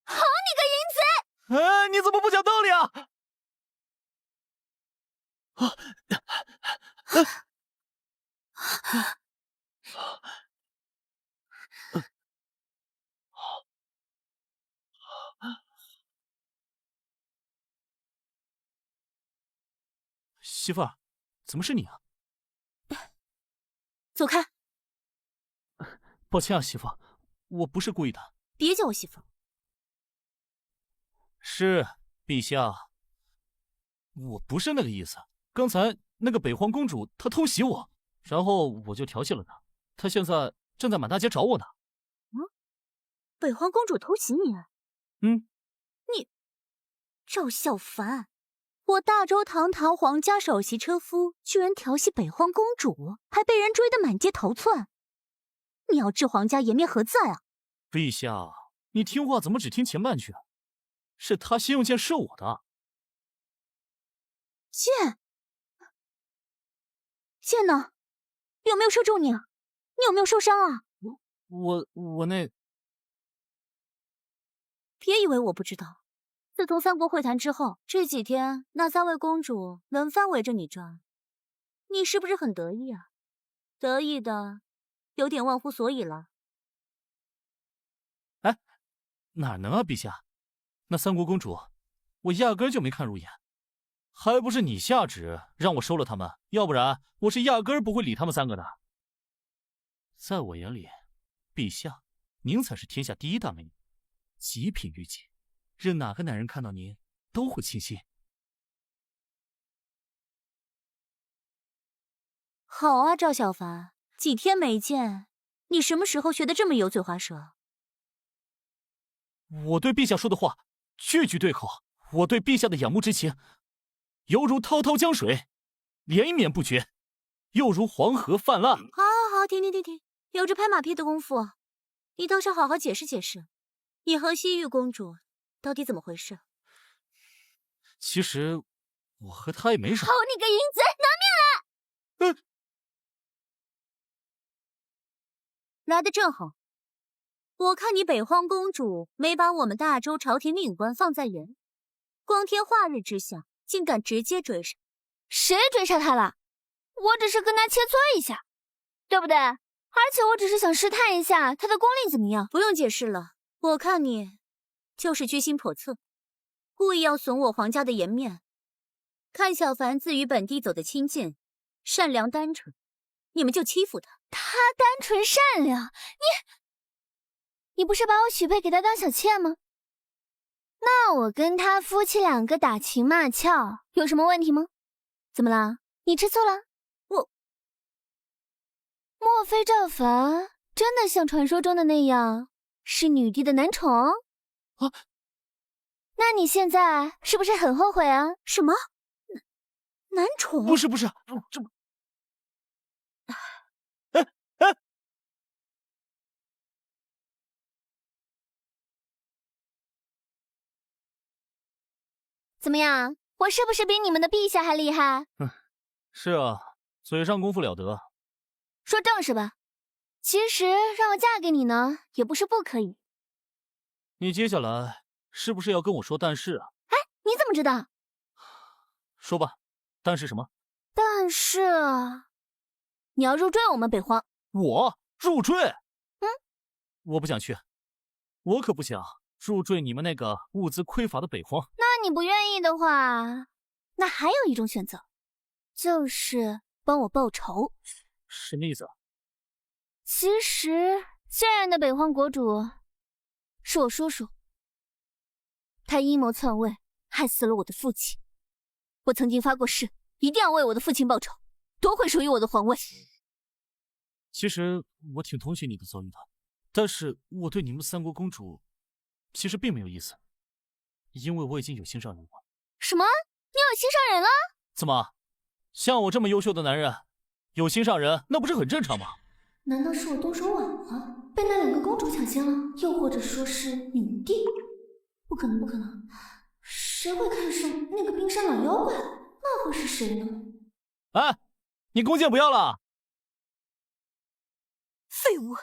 好你个淫贼！你怎么不讲道理啊？媳妇儿，怎么是你啊？走开！抱歉啊，媳妇，我不是故意的。别叫我媳妇。是，陛下，我不是那个意思。刚才那个北皇公主她偷袭我，然后我就调戏了她，她现在正在满大街找我呢。北皇公主偷袭你？你赵小凡，我大周堂堂皇家首席车夫，居然调戏北皇公主，还被人追得满街逃窜。你要治皇家颜面何在啊？陛下，你听话怎么只听前半句？是他先用箭射我的。箭呢？有没有射中你啊？你有没有受伤啊？我那……别以为我不知道。自从三国会谈之后，这几天那3位公主轮番围着你转，你是不是很得意啊？得意的有点忘乎所以了。哎，哪能啊，陛下？那3国公主，我压根就没看入眼，还不是你下旨让我收了他们，要不然我是压根不会理他们3个的。在我眼里，陛下，您才是天下第一大美女，极品御姐，任哪个男人看到您都会倾心。好啊，赵小凡，几天没见，你什么时候学得这么油嘴滑舌？我对陛下说的话句句对口，我对陛下的仰慕之情，犹如滔滔江水，连绵不绝，又如黄河泛滥。好，停，有着拍马屁的功夫，你倒是好好解释解释，你和西域公主到底怎么回事？其实我和她也没什么。好你个淫贼，拿命来！来得正好。我看你北荒公主没把我们大周朝廷命官放在眼里，光天化日之下竟敢直接追上。谁追杀他了？我只是跟他切磋一下，对不对？而且我只是想试探一下他的功力怎么样。不用解释了，我看你就是居心叵测，故意要损我皇家的颜面。看小凡自与本地走得亲近，善良单纯，你们就欺负他。他单纯善良，你不是把我许配给他当小妾吗？那我跟他夫妻2个打情骂俏，有什么问题吗？怎么了？你吃醋了？莫非赵凡真的像传说中的那样，是女帝的男宠？啊？那你现在是不是很后悔啊？什么？男宠？不是，这不……怎么样？我是不是比你们的陛下还厉害？是啊，嘴上功夫了得。说正事吧。其实让我嫁给你呢，也不是不可以。你接下来是不是要跟我说但是啊？哎，你怎么知道？说吧，但是什么？但是你要入赘我们北荒。我入赘？我不想去，我可不想入赘你们那个物资匮乏的北荒。那你不愿意的话，那还有一种选择，就是帮我报仇。什么意思？其实现任的北荒国主是我叔叔，他阴谋篡位，害死了我的父亲。我曾经发过誓，一定要为我的父亲报仇，夺回属于我的皇位。其实我挺同情你的遭遇的，但是我对你们3国公主其实并没有意思，因为我已经有心上人了。什么？你有心上人了？怎么，像我这么优秀的男人有心上人，那不是很正常吗？难道是我动手晚了，被那2个公主抢先了？又或者说是女帝？不可能，不可能！谁会看上那个冰山老妖怪？那会是谁呢？哎，你弓箭不要了！废物，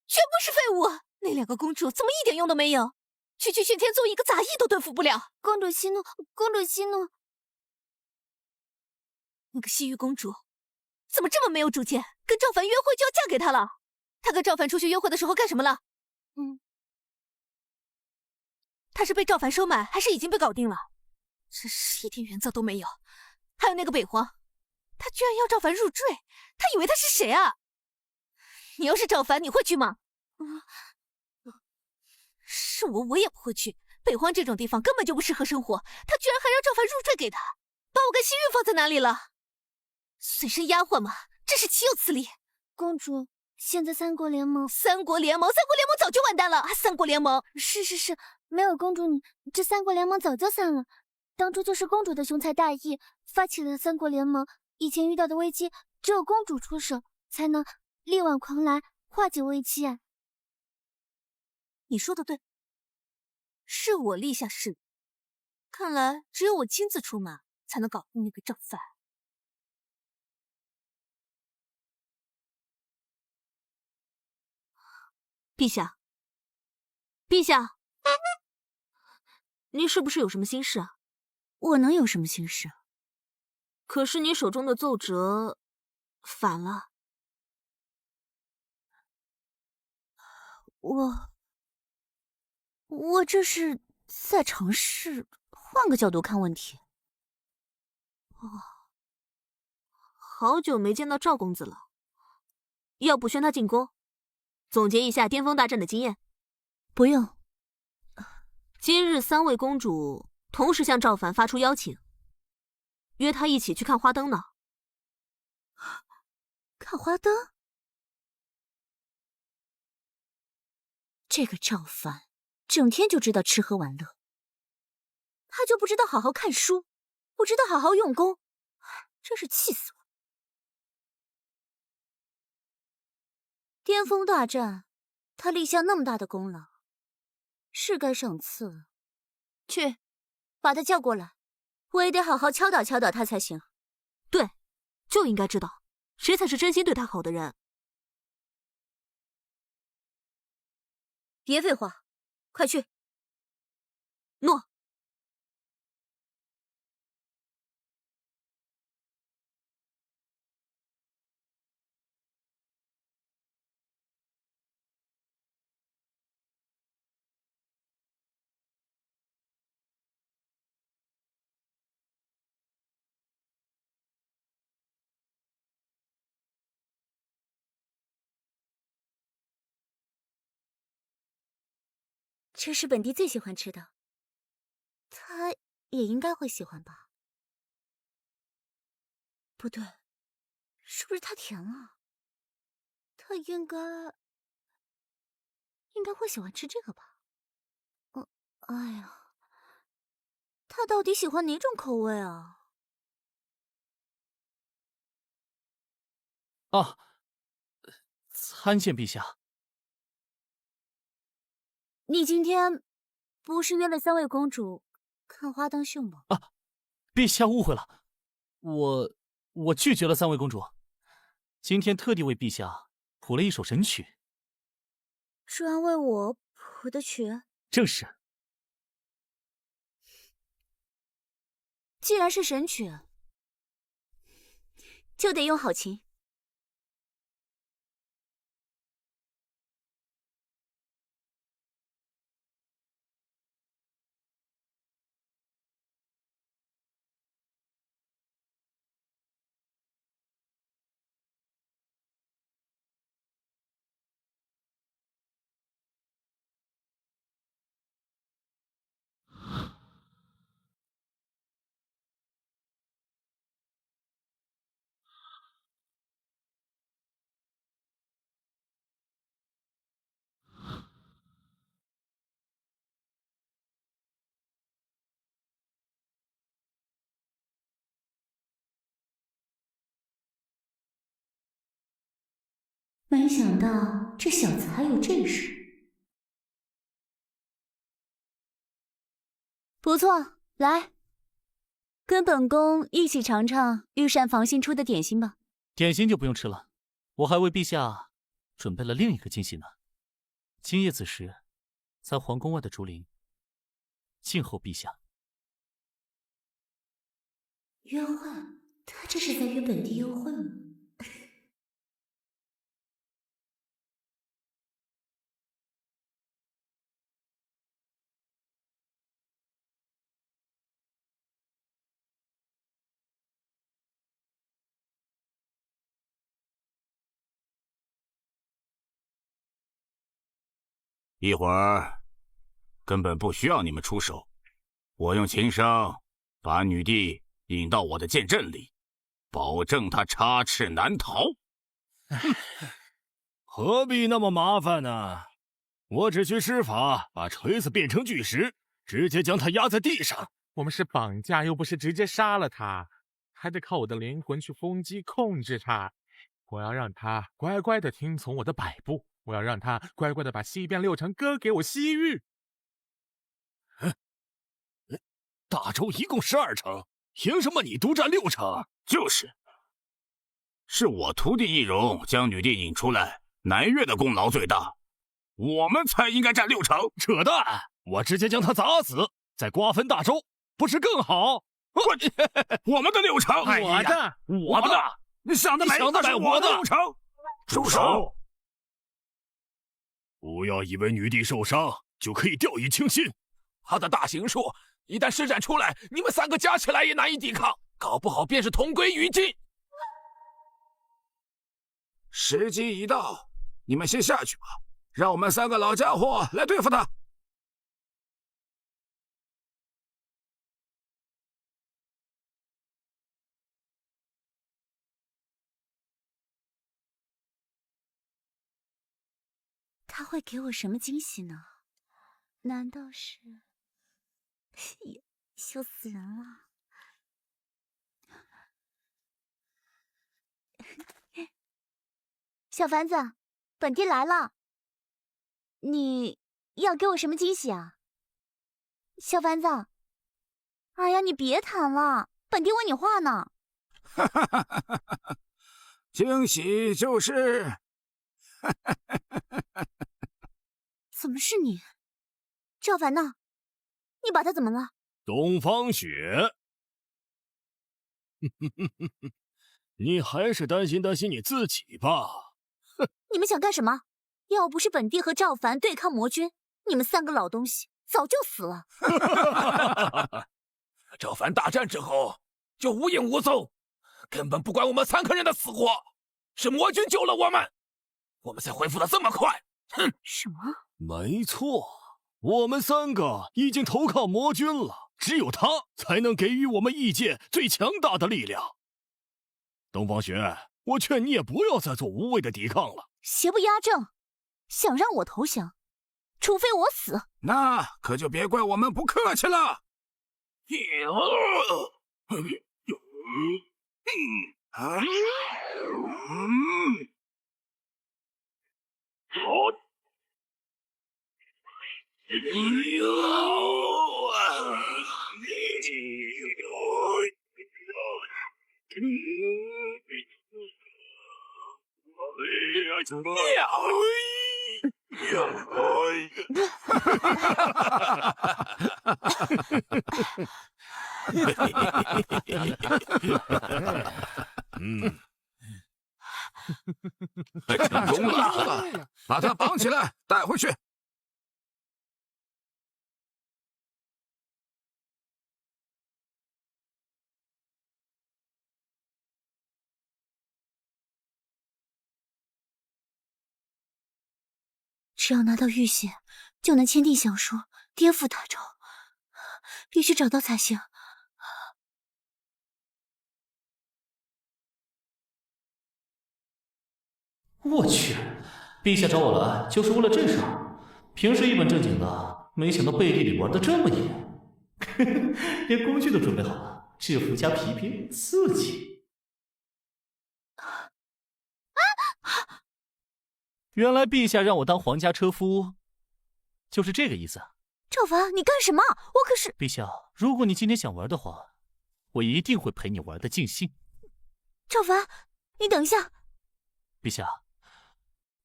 全部是废物！那2个公主怎么一点用都没有？区区玄天宗1个杂役都对付不了。公主息怒，公主息怒。那个西域公主怎么这么没有主见？跟赵凡约会就要嫁给他了？他跟赵凡出去约会的时候干什么了？他是被赵凡收买，还是已经被搞定了？真是一点原则都没有。还有那个北皇，他居然要赵凡入赘，他以为他是谁啊？你要是赵凡，你会去吗？是我也不会去。北荒这种地方根本就不适合生活，他居然还让赵凡入赘给他，把我跟西域放在哪里了？随身丫鬟嘛，真是岂有此理！公主，现在三国联盟早就完蛋了！三国联盟是，没有公主你，这三国联盟早就散了。当初就是公主的雄才大义，发起了三国联盟。以前遇到的危机，只有公主出手，才能力挽狂澜，化解危机啊！你说的对，是我立下誓，看来只有我亲自出马，才能搞定那个赵凡。陛下，陛下，你是不是有什么心事啊？我能有什么心事？可是你手中的奏折反了。我这是在尝试换个角度看问题。好久没见到赵公子了，要不宣他进宫，总结一下巅峰大战的经验？不用。今日三位公主同时向赵凡发出邀请，约他一起去看花灯呢。看花灯？这个赵凡整天就知道吃喝玩乐，他就不知道好好看书，不知道好好用功，真是气死我！巅峰大战，他立下那么大的功劳，是该赏赐了。去，把他叫过来，我也得好好敲打敲打他才行。对，就应该知道谁才是真心对他好的人。别废话，快去。诺。这是本帝最喜欢吃的，他也应该会喜欢吧？不对，是不是太甜了？他应该会喜欢吃这个吧？哎呀，他到底喜欢哪种口味啊？啊，参见陛下。你今天不是约了三位公主看花灯秀吗？啊，陛下误会了，我拒绝了三位公主。今天特地为陛下谱了一首神曲。是安为我谱的曲？正是。既然是神曲，就得用好琴。没想到这小子还有这事。不错，来，跟本宫一起尝尝御膳房新出的点心吧。点心就不用吃了，我还为陛下准备了另一个惊喜呢。今夜子时，在皇宫外的竹林，静候陛下。约会？他这是在约本帝幽会吗？一会儿根本不需要你们出手，我用琴声把女帝引到我的剑阵里，保证她插翅难逃。何必那么麻烦呢？我只需施法，把锤子变成巨石，直接将他压在地上。我们是绑架，又不是直接杀了他，还得靠我的灵魂去攻击控制他。我要让他乖乖的听从我的摆布，我要让他乖乖的把西边6城割给我西域。大周一共12城，凭什么你独占6城？是我徒弟易容将女帝引出来，南越的功劳最大，我们才应该占6城。扯淡！我直接将他砸死，再瓜分大周，不是更好？我们的6城，我的，你想得美！我的6城，住手！不要以为女帝受伤就可以掉以轻心。他的大刑术一旦施展出来，你们3个加起来也难以抵抗，搞不好便是同归于尽。时机已到，你们先下去吧，让我们3个老家伙来对付他。他会给我什么惊喜呢？难道是……羞死人了！小凡子，本帝来了。你要给我什么惊喜啊？小凡子，哎呀，你别谈了，本帝问你话呢。惊喜就是……怎么是你？赵凡呢？你把他怎么了？东方雪，你还是担心你自己吧。你们想干什么？要不是本帝和赵凡对抗魔君，你们3个老东西早就死了。赵凡大战之后就无影无踪，根本不管我们3个人的死活，是魔君救了我们，我们才恢复的这么快。哼！什么？没错，我们3个已经投靠魔君了，只有他才能给予我们异界最强大的力量。东方雪，我劝你也不要再做无谓的抵抗了。邪不压正，想让我投降，除非我死。那可就别怪我们不客气了。成功了，把他绑起来，带回去。只要拿到玉玺，就能签订降书，颠覆大周。必须找到才行。我去，陛下找我来就是为了这事儿。平时一本正经的，没想到背地里玩得这么严，连工具都准备好了，制服加皮鞭，刺激。原来陛下让我当皇家车夫，就是这个意思。赵凡，你干什么？我可是……陛下，如果你今天想玩的话，我一定会陪你玩的尽兴。赵凡，你等一下。陛下，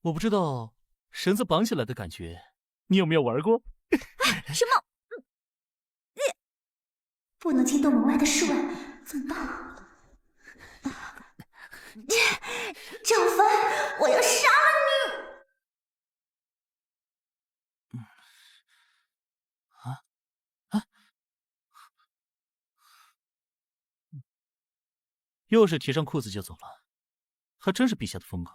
我不知道绳子绑起来的感觉，你有没有玩过？什么？不能惊动门外的侍卫，怎么办？赵凡，我要杀了你！又是提上裤子就走了，还真是陛下的风格。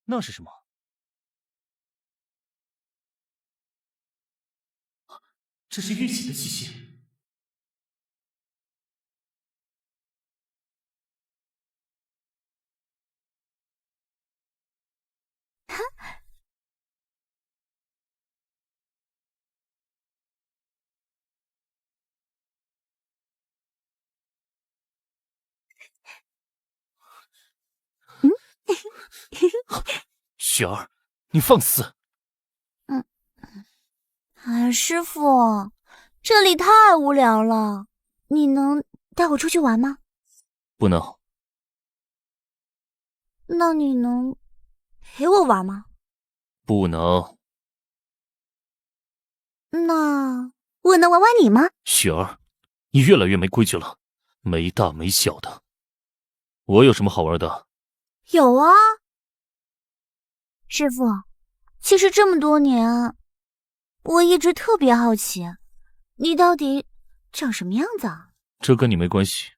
那是什么？这是玉玺的气息。雪儿，你放肆！哎，师傅，这里太无聊了，你能带我出去玩吗？不能。那你能陪我玩吗？不能。那我能玩玩你吗？雪儿，你越来越没规矩了，没大没小的。我有什么好玩的？有啊，师傅，其实这么多年，我一直特别好奇，你到底长什么样子啊？这跟你没关系。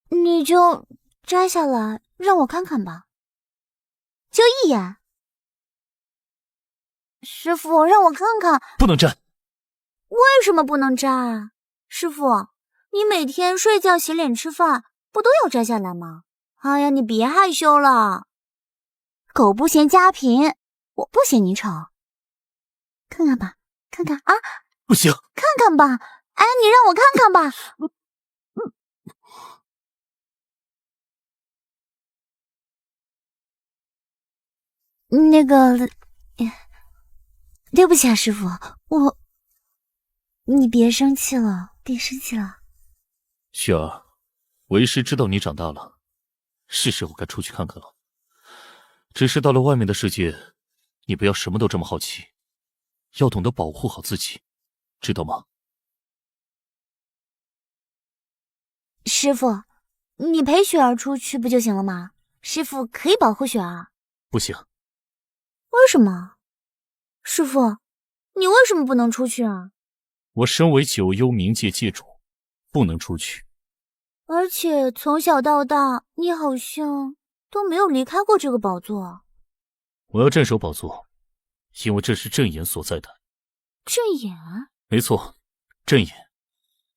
你就摘下来让我看看吧，就一眼。师傅，让我看看。不能摘。为什么不能摘啊？师傅，你每天睡觉、洗脸、吃饭，不都要摘下来吗？哎呀，你别害羞了。狗不嫌家贫，我不嫌你丑。看看吧，看看啊！不行，看看吧，哎，你让我看看吧。那个，对不起啊，师傅，你别生气了，别生气了。雪儿，为师知道你长大了，是时候该出去看看了。只是到了外面的世界，你不要什么都这么好奇，要懂得保护好自己，知道吗？师傅，你陪雪儿出去不就行了吗？师傅可以保护雪儿。不行。为什么？师傅，你为什么不能出去啊？我身为九幽冥界界主，不能出去。而且从小到大，你好像都没有离开过这个宝座。我要镇守宝座，因为这是阵眼所在的。阵眼？没错，阵眼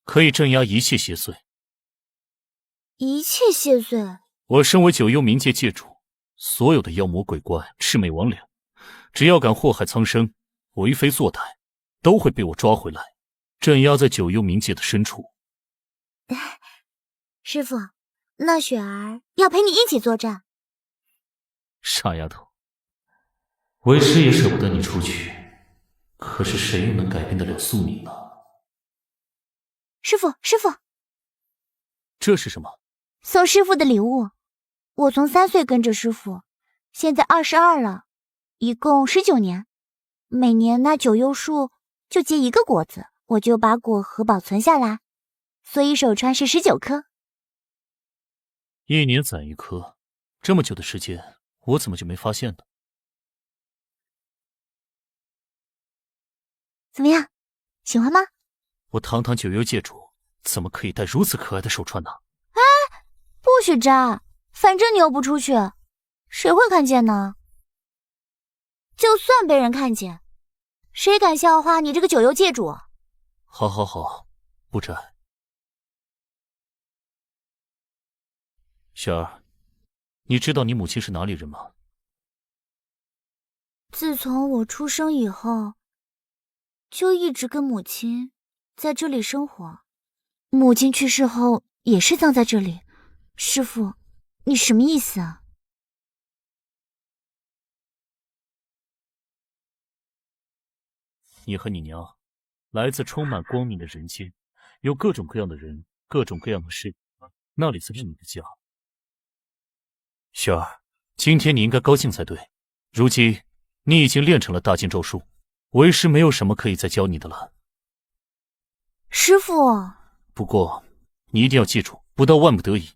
可以镇压一切邪祟。一切邪祟？我身为九幽冥界界主，所有的妖魔鬼怪、魑魅魍魉，只要敢祸害苍生、为非作歹，都会被我抓回来，镇压在九幽冥界的深处。师傅，那雪儿要陪你一起作战。傻丫头，为师也舍不得你出去，可是谁又能改变得了宿命呢？师傅，这是什么？送师傅的礼物。我从3岁跟着师傅，现在22了，一共19年。每年那九幽树就结一个果子，我就把果核保存下来，所以手串是19颗。一年攒一颗，这么久的时间，我怎么就没发现呢？怎么样，喜欢吗？我堂堂九幽界主，怎么可以戴如此可爱的手串呢？哎，不许摘，反正你又不出去，谁会看见呢？就算被人看见，谁敢笑话你这个九幽界主？好，不摘。雪儿，你知道你母亲是哪里人吗？自从我出生以后，就一直跟母亲在这里生活。母亲去世后也是葬在这里。师傅，你什么意思啊？你和你娘来自充满光明的人间，有各种各样的人，各种各样的事，那里才是你的家。雪儿，今天你应该高兴才对。如今你已经练成了大禁咒术，为师没有什么可以再教你的了。师傅，不过你一定要记住，不到万不得已，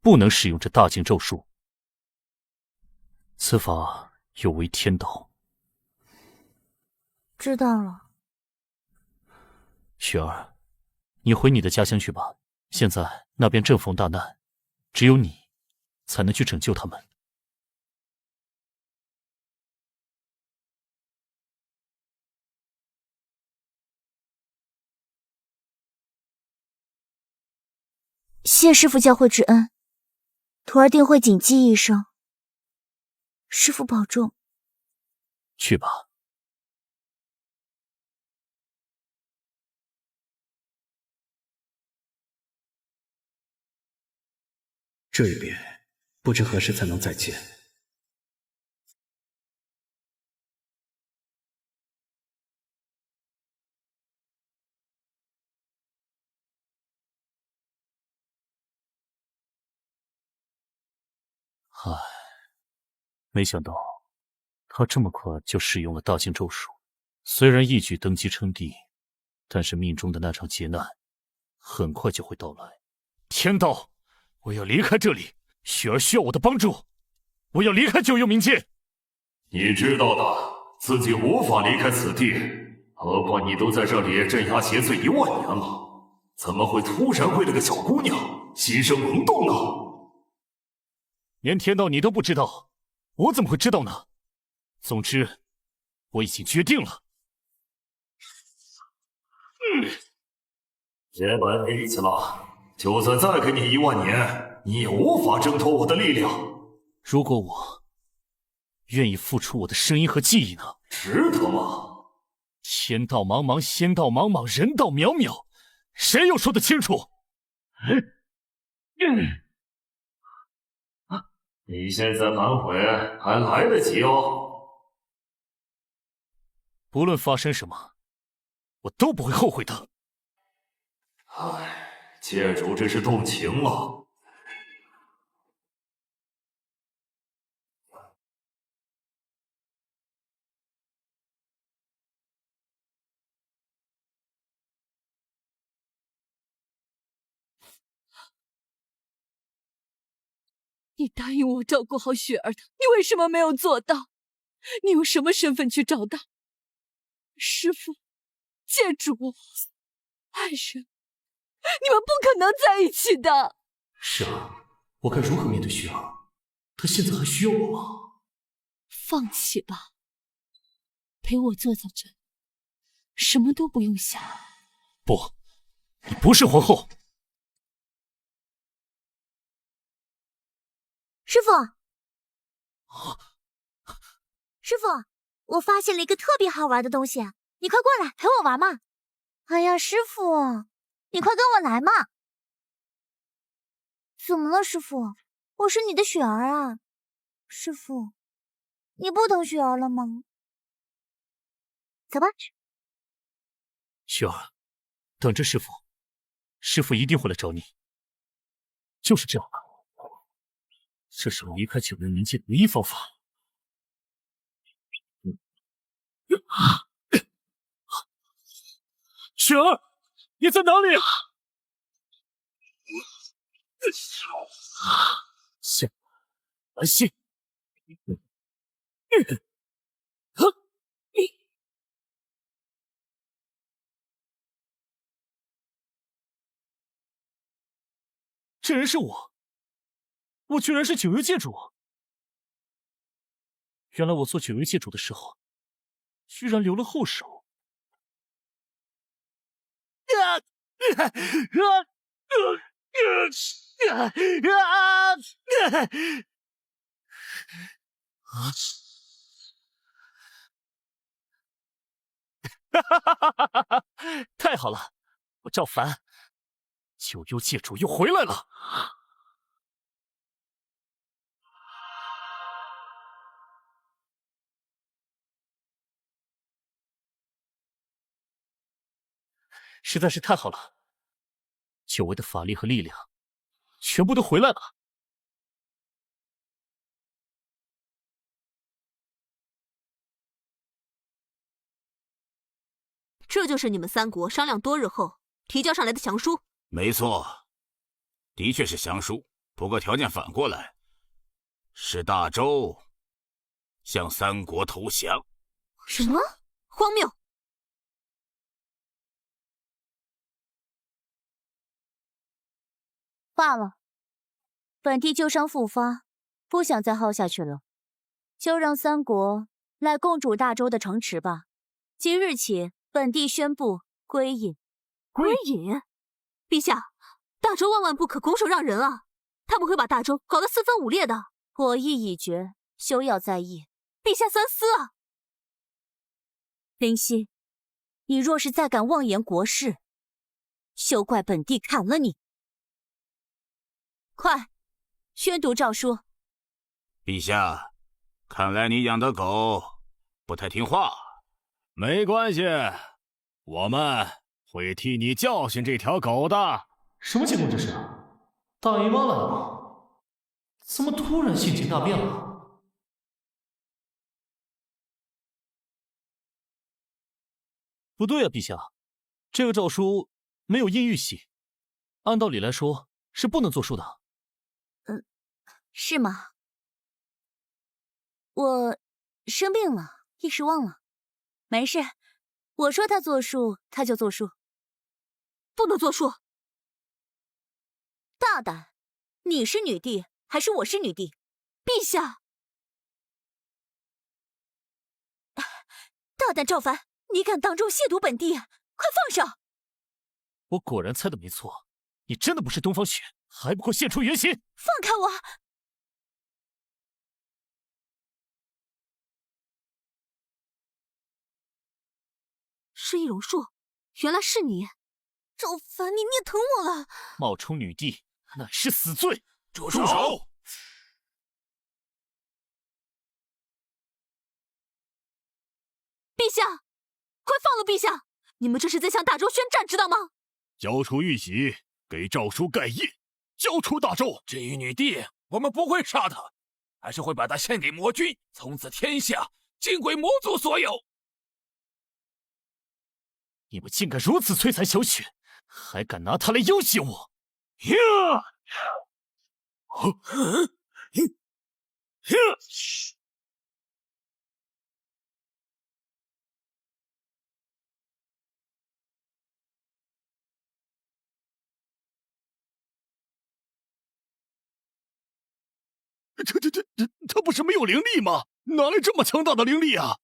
不能使用这大禁咒术。此法有违天道。知道了。雪儿，你回你的家乡去吧。现在那边正逢大难，只有你才能去拯救他们。谢师父教诲之恩，徒儿定会谨记一生。师父保重。去吧。这一别，不知何时才能再见。唉，没想到他这么快就使用了大惊咒术。虽然一举登基称帝，但是命中的那场劫难很快就会到来。天道，我要离开这里，雪儿需要我的帮助，我要离开九幽冥界。你知道的，自己无法离开此地，何况你都在这里镇压邪祟1万年了，怎么会突然为了个小姑娘心生萌动呢？连天道你都不知道，我怎么会知道呢？总之，我已经决定了。别白没力气了，就算再给你1万年，你也无法挣脱我的力量。如果我愿意付出我的声音和记忆呢？值得吗？天道茫茫，仙道茫茫，人道渺渺，谁又说得清楚？你现在反悔还来得及哦。不论发生什么，我都不会后悔的。唉，界主这是动情了。你答应我照顾好雪儿的，你为什么没有做到？你用什么身份去找她？师父、界主、爱人，你们不可能在一起的。是啊，我该如何面对雪儿？她现在还需要我吗？放弃吧，陪我坐在这里，什么都不用想。不，你不是皇后。师父，师父，我发现了一个特别好玩的东西，你快过来陪我玩嘛！哎呀，师父，你快跟我来嘛！怎么了，师父？我是你的雪儿啊！师父，你不疼雪儿了吗？走吧。雪儿，等着师父，师父一定会来找你。就是这样的。这是我离开九幽冥界的唯一方法。雪儿，你在哪里？信，来信。这人是我居然是九幽界主！原来我做九幽界主的时候，居然留了后手。太好了，我赵凡，九幽界主又回来了。实在是太好了，久违的法力和力量全部都回来了。这就是你们三国商量多日后提交上来的降书。没错，的确是降书，不过条件反过来，是大周向三国投降。什么？荒谬！罢了，本地旧伤复发，不想再耗下去了，就让三国来共主大周的城池吧。即日起，本地宣布归隐。归隐？陛下，大周万万不可拱手让人啊！他们会把大周搞得四分五裂的。我意已决，休要在意。陛下三思啊！林夕，你若是再敢妄言国事，休怪本帝砍了你！快，宣读诏书。陛下，看来你养的狗不太听话。没关系，我们会替你教训这条狗的。什么情况这是？大姨妈来了吗？怎么突然性情大变了？不对啊，陛下，这个诏书没有印玉玺，按道理来说是不能作数的。是吗？我生病了，一时忘了。没事，我说他作数，他就作数。不能作数！大胆！你是女帝，还是我是女帝？陛下！大胆赵凡，你敢当众亵渎本帝，快放手！我果然猜的没错，你真的不是东方雪，还不快现出原形！放开我！是易容术，原来是你！赵凡，你孽疼我了！冒充女帝，乃是死罪！住手！陛下，快放了陛下！你们这是在向大周宣战，知道吗？交出玉玺，给诏书盖印。交出大周！至于女帝，我们不会杀她，还是会把她献给魔君，从此天下尽归魔族所有。你们竟敢如此摧残小雪，还敢拿她来要挟我！他不是没有灵力吗？哪来这么强大的灵力啊？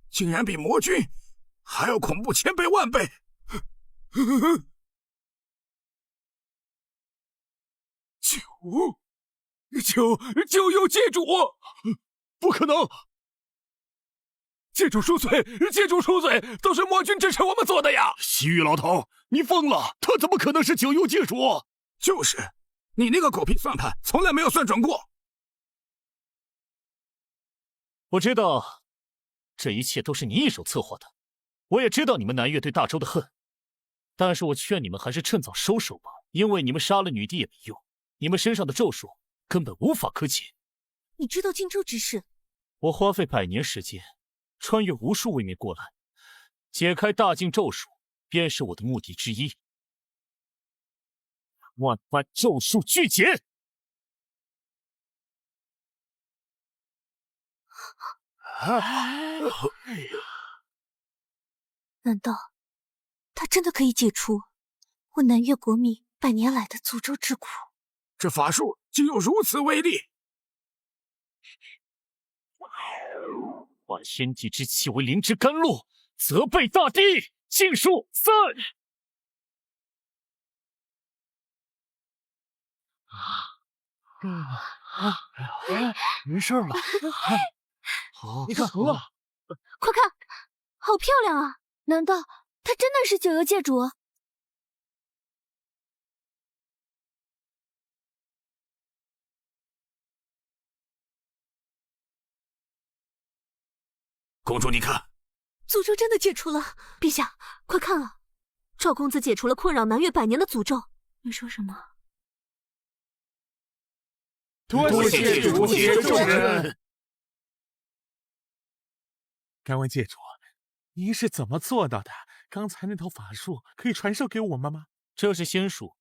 竟然比魔君还要恐怖千倍万倍！九有界主！不可能！界主恕罪，界主恕罪，都是魔君支持我们做的呀！西域老头，你疯了！他怎么可能是九幽界主？就是，你那个狗屁算盘从来没有算准过。我知道，这一切都是你一手策划的。我也知道你们南越对大周的恨，但是我劝你们还是趁早收手吧，因为你们杀了女帝也没用，你们身上的咒术根本无法可解。你知道荆州之事？我花费100年时间，穿越无数位面过来，解开大禁咒术，便是我的目的之一。万般咒术俱减！难道他真的可以解除我南越国民100年来的诅咒之苦？这法术竟有如此威力！化仙帝之气为灵芝甘露，责备大帝！禁术散！没事了。好，你看红了，快看，好漂亮啊！难道他真的是九幽界主？公主，你看，诅咒真的解除了！陛下，快看啊！赵公子解除了困扰南越100年的诅咒。你说什么？多谢主解众人。敢问界主，您是怎么做到的？刚才那套法术可以传授给我们吗？这是仙术，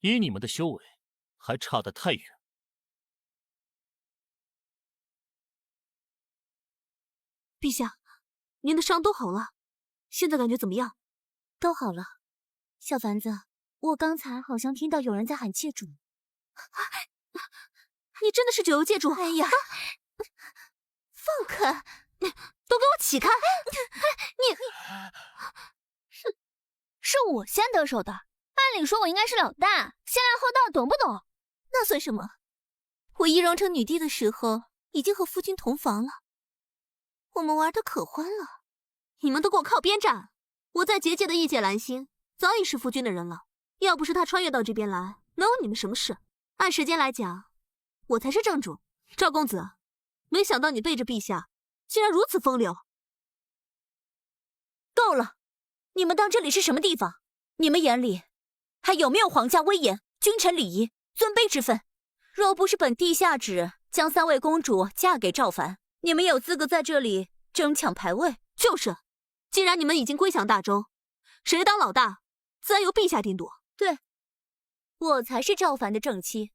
以你们的修为，还差得太远。陛下，您的伤都好了，现在感觉怎么样？都好了。小凡子，我刚才好像听到有人在喊界主。你真的是九幽界主？哎呀，放开！都给我起开！是我先得手的，按理说我应该是老大，先来后到，懂不懂？那算什么？我一荣成女帝的时候，已经和夫君同房了，我们玩得可欢了。你们都给我靠边站！我在结界的异界蓝星早已是夫君的人了，要不是他穿越到这边来，能有你们什么事？按时间来讲，我才是正主。赵公子，没想到你背着陛下，竟然如此风流。够了！你们当这里是什么地方？你们眼里还有没有皇家威严、君臣礼仪、尊卑之分？若不是本帝下旨将3位公主嫁给赵凡，你们有资格在这里争抢排位？就是，既然你们已经归降大周，谁当老大，自然由陛下定夺。对，我才是赵凡的正妻。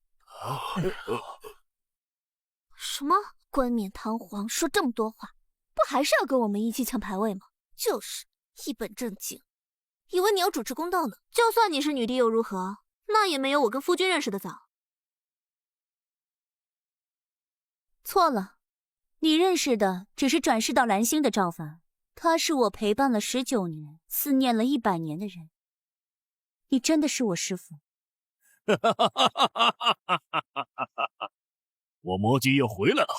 什么？冠冕堂皇说这么多话，不还是要跟我们一起抢排位吗？就是，一本正经，以为你要主持公道呢。就算你是女帝又如何？那也没有我跟夫君认识的早。错了，你认识的只是转世到蓝星的赵凡，他是我陪伴了19年、思念了100年的人。你真的是我师父？我魔君又回来了。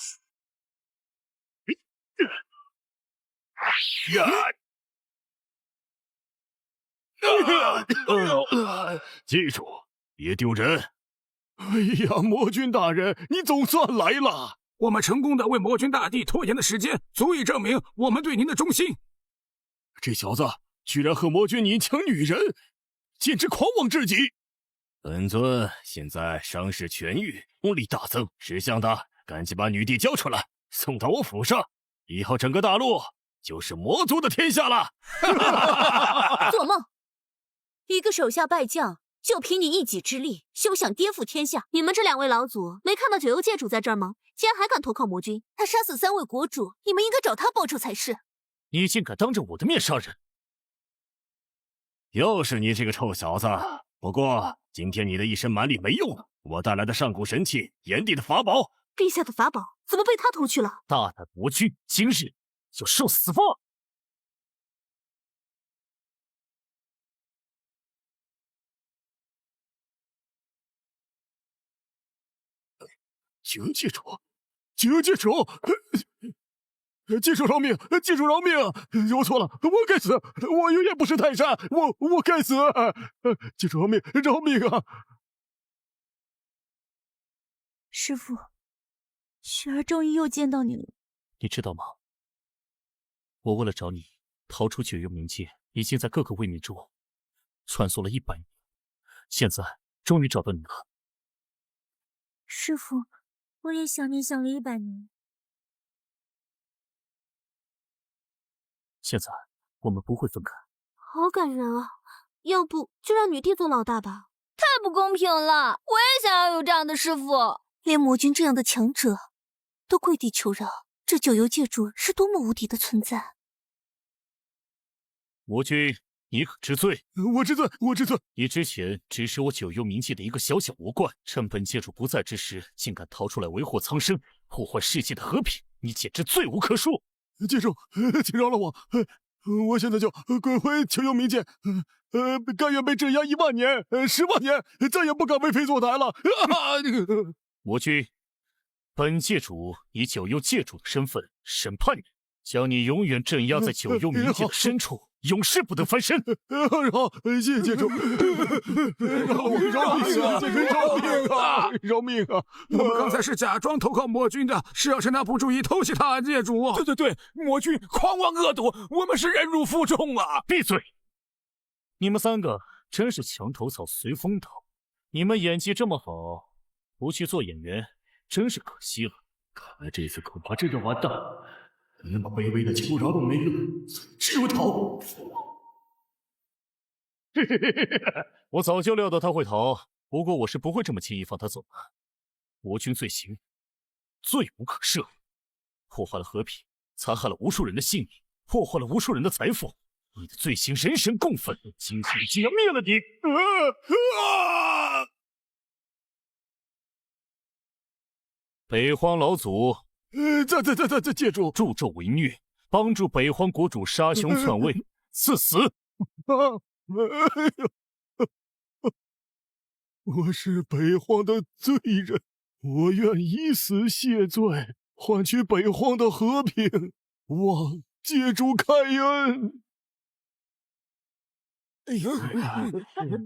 记住，别丢人！哎呀，魔君大人，你总算来了！我们成功的为魔君大帝拖延的时间，足以证明我们对您的忠心。这小子居然和魔君你抢女人，简直狂妄至极！本尊现在伤势痊愈，功力大增，识相的赶紧把女帝交出来，送到我府上，以后整个大陆就是魔族的天下了。做梦！一个手下败将，就凭你一己之力，休想颠覆天下！你们这2位老祖没看到九幽界主在这儿吗？竟然还敢投靠魔君！他杀死3位国主，你们应该找他报仇才是。你竟敢当着我的面杀人！又是你这个臭小子！不过今天你的一身蛮力没用了，我带来的上古神器，炎帝的法宝。陛下的法宝怎么被他偷去了？大胆魔君，今日就受死吧！九界主，九界主，界主饶命！界主饶命！我错了，我该死！我永远不是泰山！我该死！界主饶命！饶命啊！师父，雪儿终于又见到你了。你知道吗？我为了找你，逃出九幽冥界，已经在各个位面中穿梭了100年，现在终于找到你了。师父，我也想你想了100年。现在我们不会分开。好感人啊！要不就让女帝做老大吧？太不公平了！我也想要有这样的师父。连魔君这样的强者都跪地求饶，这九幽界主是多么无敌的存在！魔君，你可知罪？我知罪，我知罪。你之前只是我九幽冥界的一个小小魔怪，趁本界主不在之时，竟敢逃出来为祸苍生，破坏世界的和平，你简直罪无可恕！界主，请饶了我，我现在就滚回九幽冥界，甘愿被镇压1万年、10万年，再也不敢为非作歹了。魔君，本界主以九幽界主的身份审判你，将你永远镇压在九幽冥界的深处，永世不得翻身。好，谢谢界主。饶命啊！饶命啊！饶命啊！我们刚才是假装投靠魔君的，是要趁他不注意偷袭他，界主。对，魔君狂妄恶毒，我们是忍辱负重啊！闭嘴！你们3个真是墙头草随风倒，你们演技这么好，不去做演员真是可惜了。看来这次恐怕真的完蛋，那么卑微的求饶都没用，只有逃。我早就料到他会逃，不过我是不会这么轻易放他走的。魔君罪行罪无可赦，破坏了和平，残害了无数人的性命，破坏了无数人的财富。你的罪行人神共愤，今天就要灭了你！北荒老祖，在界主，助纣为虐，帮助北荒国主杀兄篡位，赐死！我是北荒的罪人，我愿以死谢罪，换取北荒的和平，望借主开恩。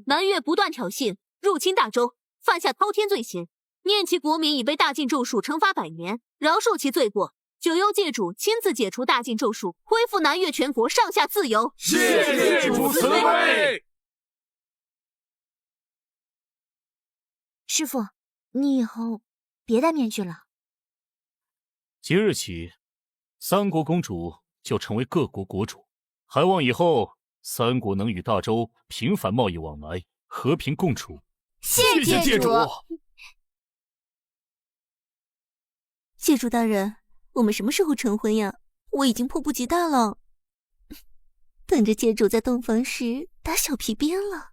南越不断挑衅，入侵大周，犯下滔天罪行，念其国民已被大禁咒术惩罚100年，饶恕其罪过。九幽界主亲自解除大禁咒术，恢复南越全国上下自由。谢界主慈悲。师傅，你以后别戴面具了。即日起，3国公主就成为各国国主，还望以后3国能与大周频繁贸易往来，和平共处。谢界主。界主大人，我们什么时候成婚呀？我已经迫不及待了，等着界主在洞房时打小皮鞭了。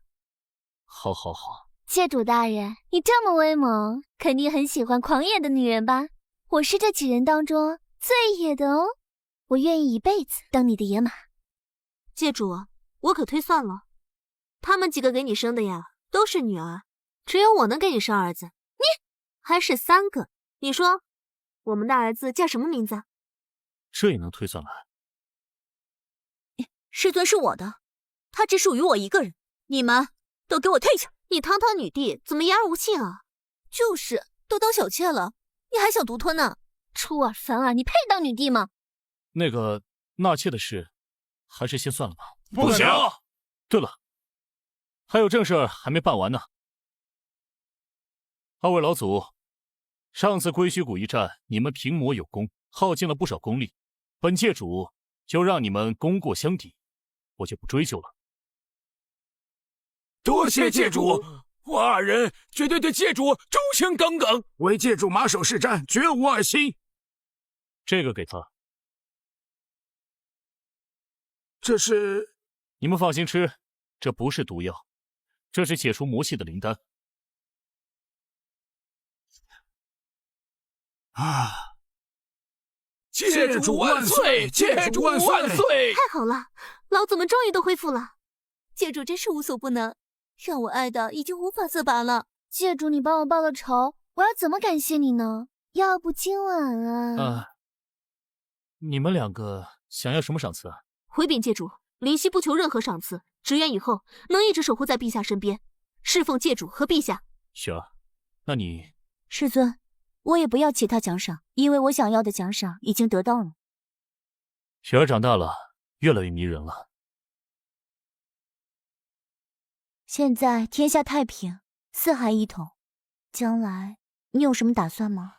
好好好。界主大人，你这么威猛，肯定很喜欢狂野的女人吧？我是这几人当中最野的哦，我愿意一辈子当你的野马。界主，我可推算了，他们几个给你生的呀，都是女儿，只有我能给你生儿子。你还是3个，你说我们的儿子叫什么名字？这也能推算来？师尊是我的，他只属于我一个人，你们都给我退下！你堂堂女帝怎么言而无信啊？就是，都当小妾了，你还想独吞呢？出尔反尔，你配当女帝吗？那个纳妾的事，还是先算了吧。不行。对了，还有正事还没办完呢。2位老祖，上次归墟谷一战，你们平魔有功，耗尽了不少功力，本界主就让你们功过相抵，我就不追究了。多谢界主，我2人绝对对界主忠心耿耿，为界主马首是瞻，绝无二心。这个给他。这是……你们放心吃，这不是毒药，这是解除魔气的灵丹。啊！界主万岁！界主万岁！太好了，老祖们终于都恢复了。界主真是无所不能，让我爱的已经无法自拔了。界主，你帮我报了仇，我要怎么感谢你呢？要不今晚啊……你们2个想要什么赏赐啊？回禀界主，灵犀不求任何赏赐，只愿以后能一直守护在陛下身边，侍奉界主和陛下。雪儿，那你……师尊，我也不要其他奖赏，因为我想要的奖赏已经得到了。雪儿长大了，越来越迷人了。现在天下太平，四海一统，将来你有什么打算吗？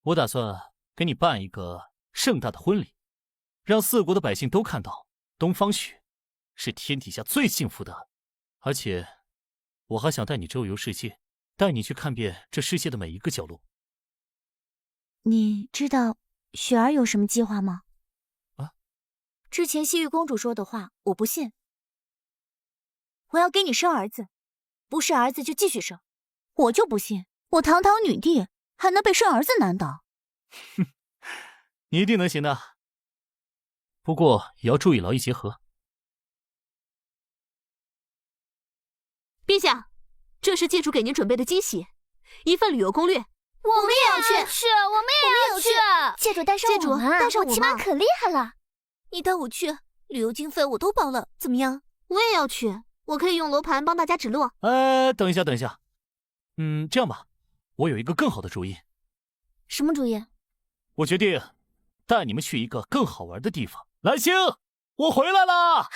我打算给你办一个盛大的婚礼，让4国的百姓都看到东方雪是天底下最幸福的。而且我还想带你周游世界，带你去看遍这世界的每一个角落。你知道雪儿有什么计划吗？之前西域公主说的话我不信。我要给你生儿子，不是儿子就继续生，我就不信我堂堂女帝还能被生儿子难倒。哼，你一定能行的，不过也要注意劳逸结合。陛下，这是界主给您准备的惊喜，一份旅游攻略。我们也要去，我们也要去。界主带上我们，带上我起码可厉害了。你带我去，旅游经费我都包了，怎么样？我也要去，我可以用罗盘帮大家指路。等一下，这样吧，我有一个更好的主意。什么主意？我决定带你们去一个更好玩的地方。蓝星，我回来了！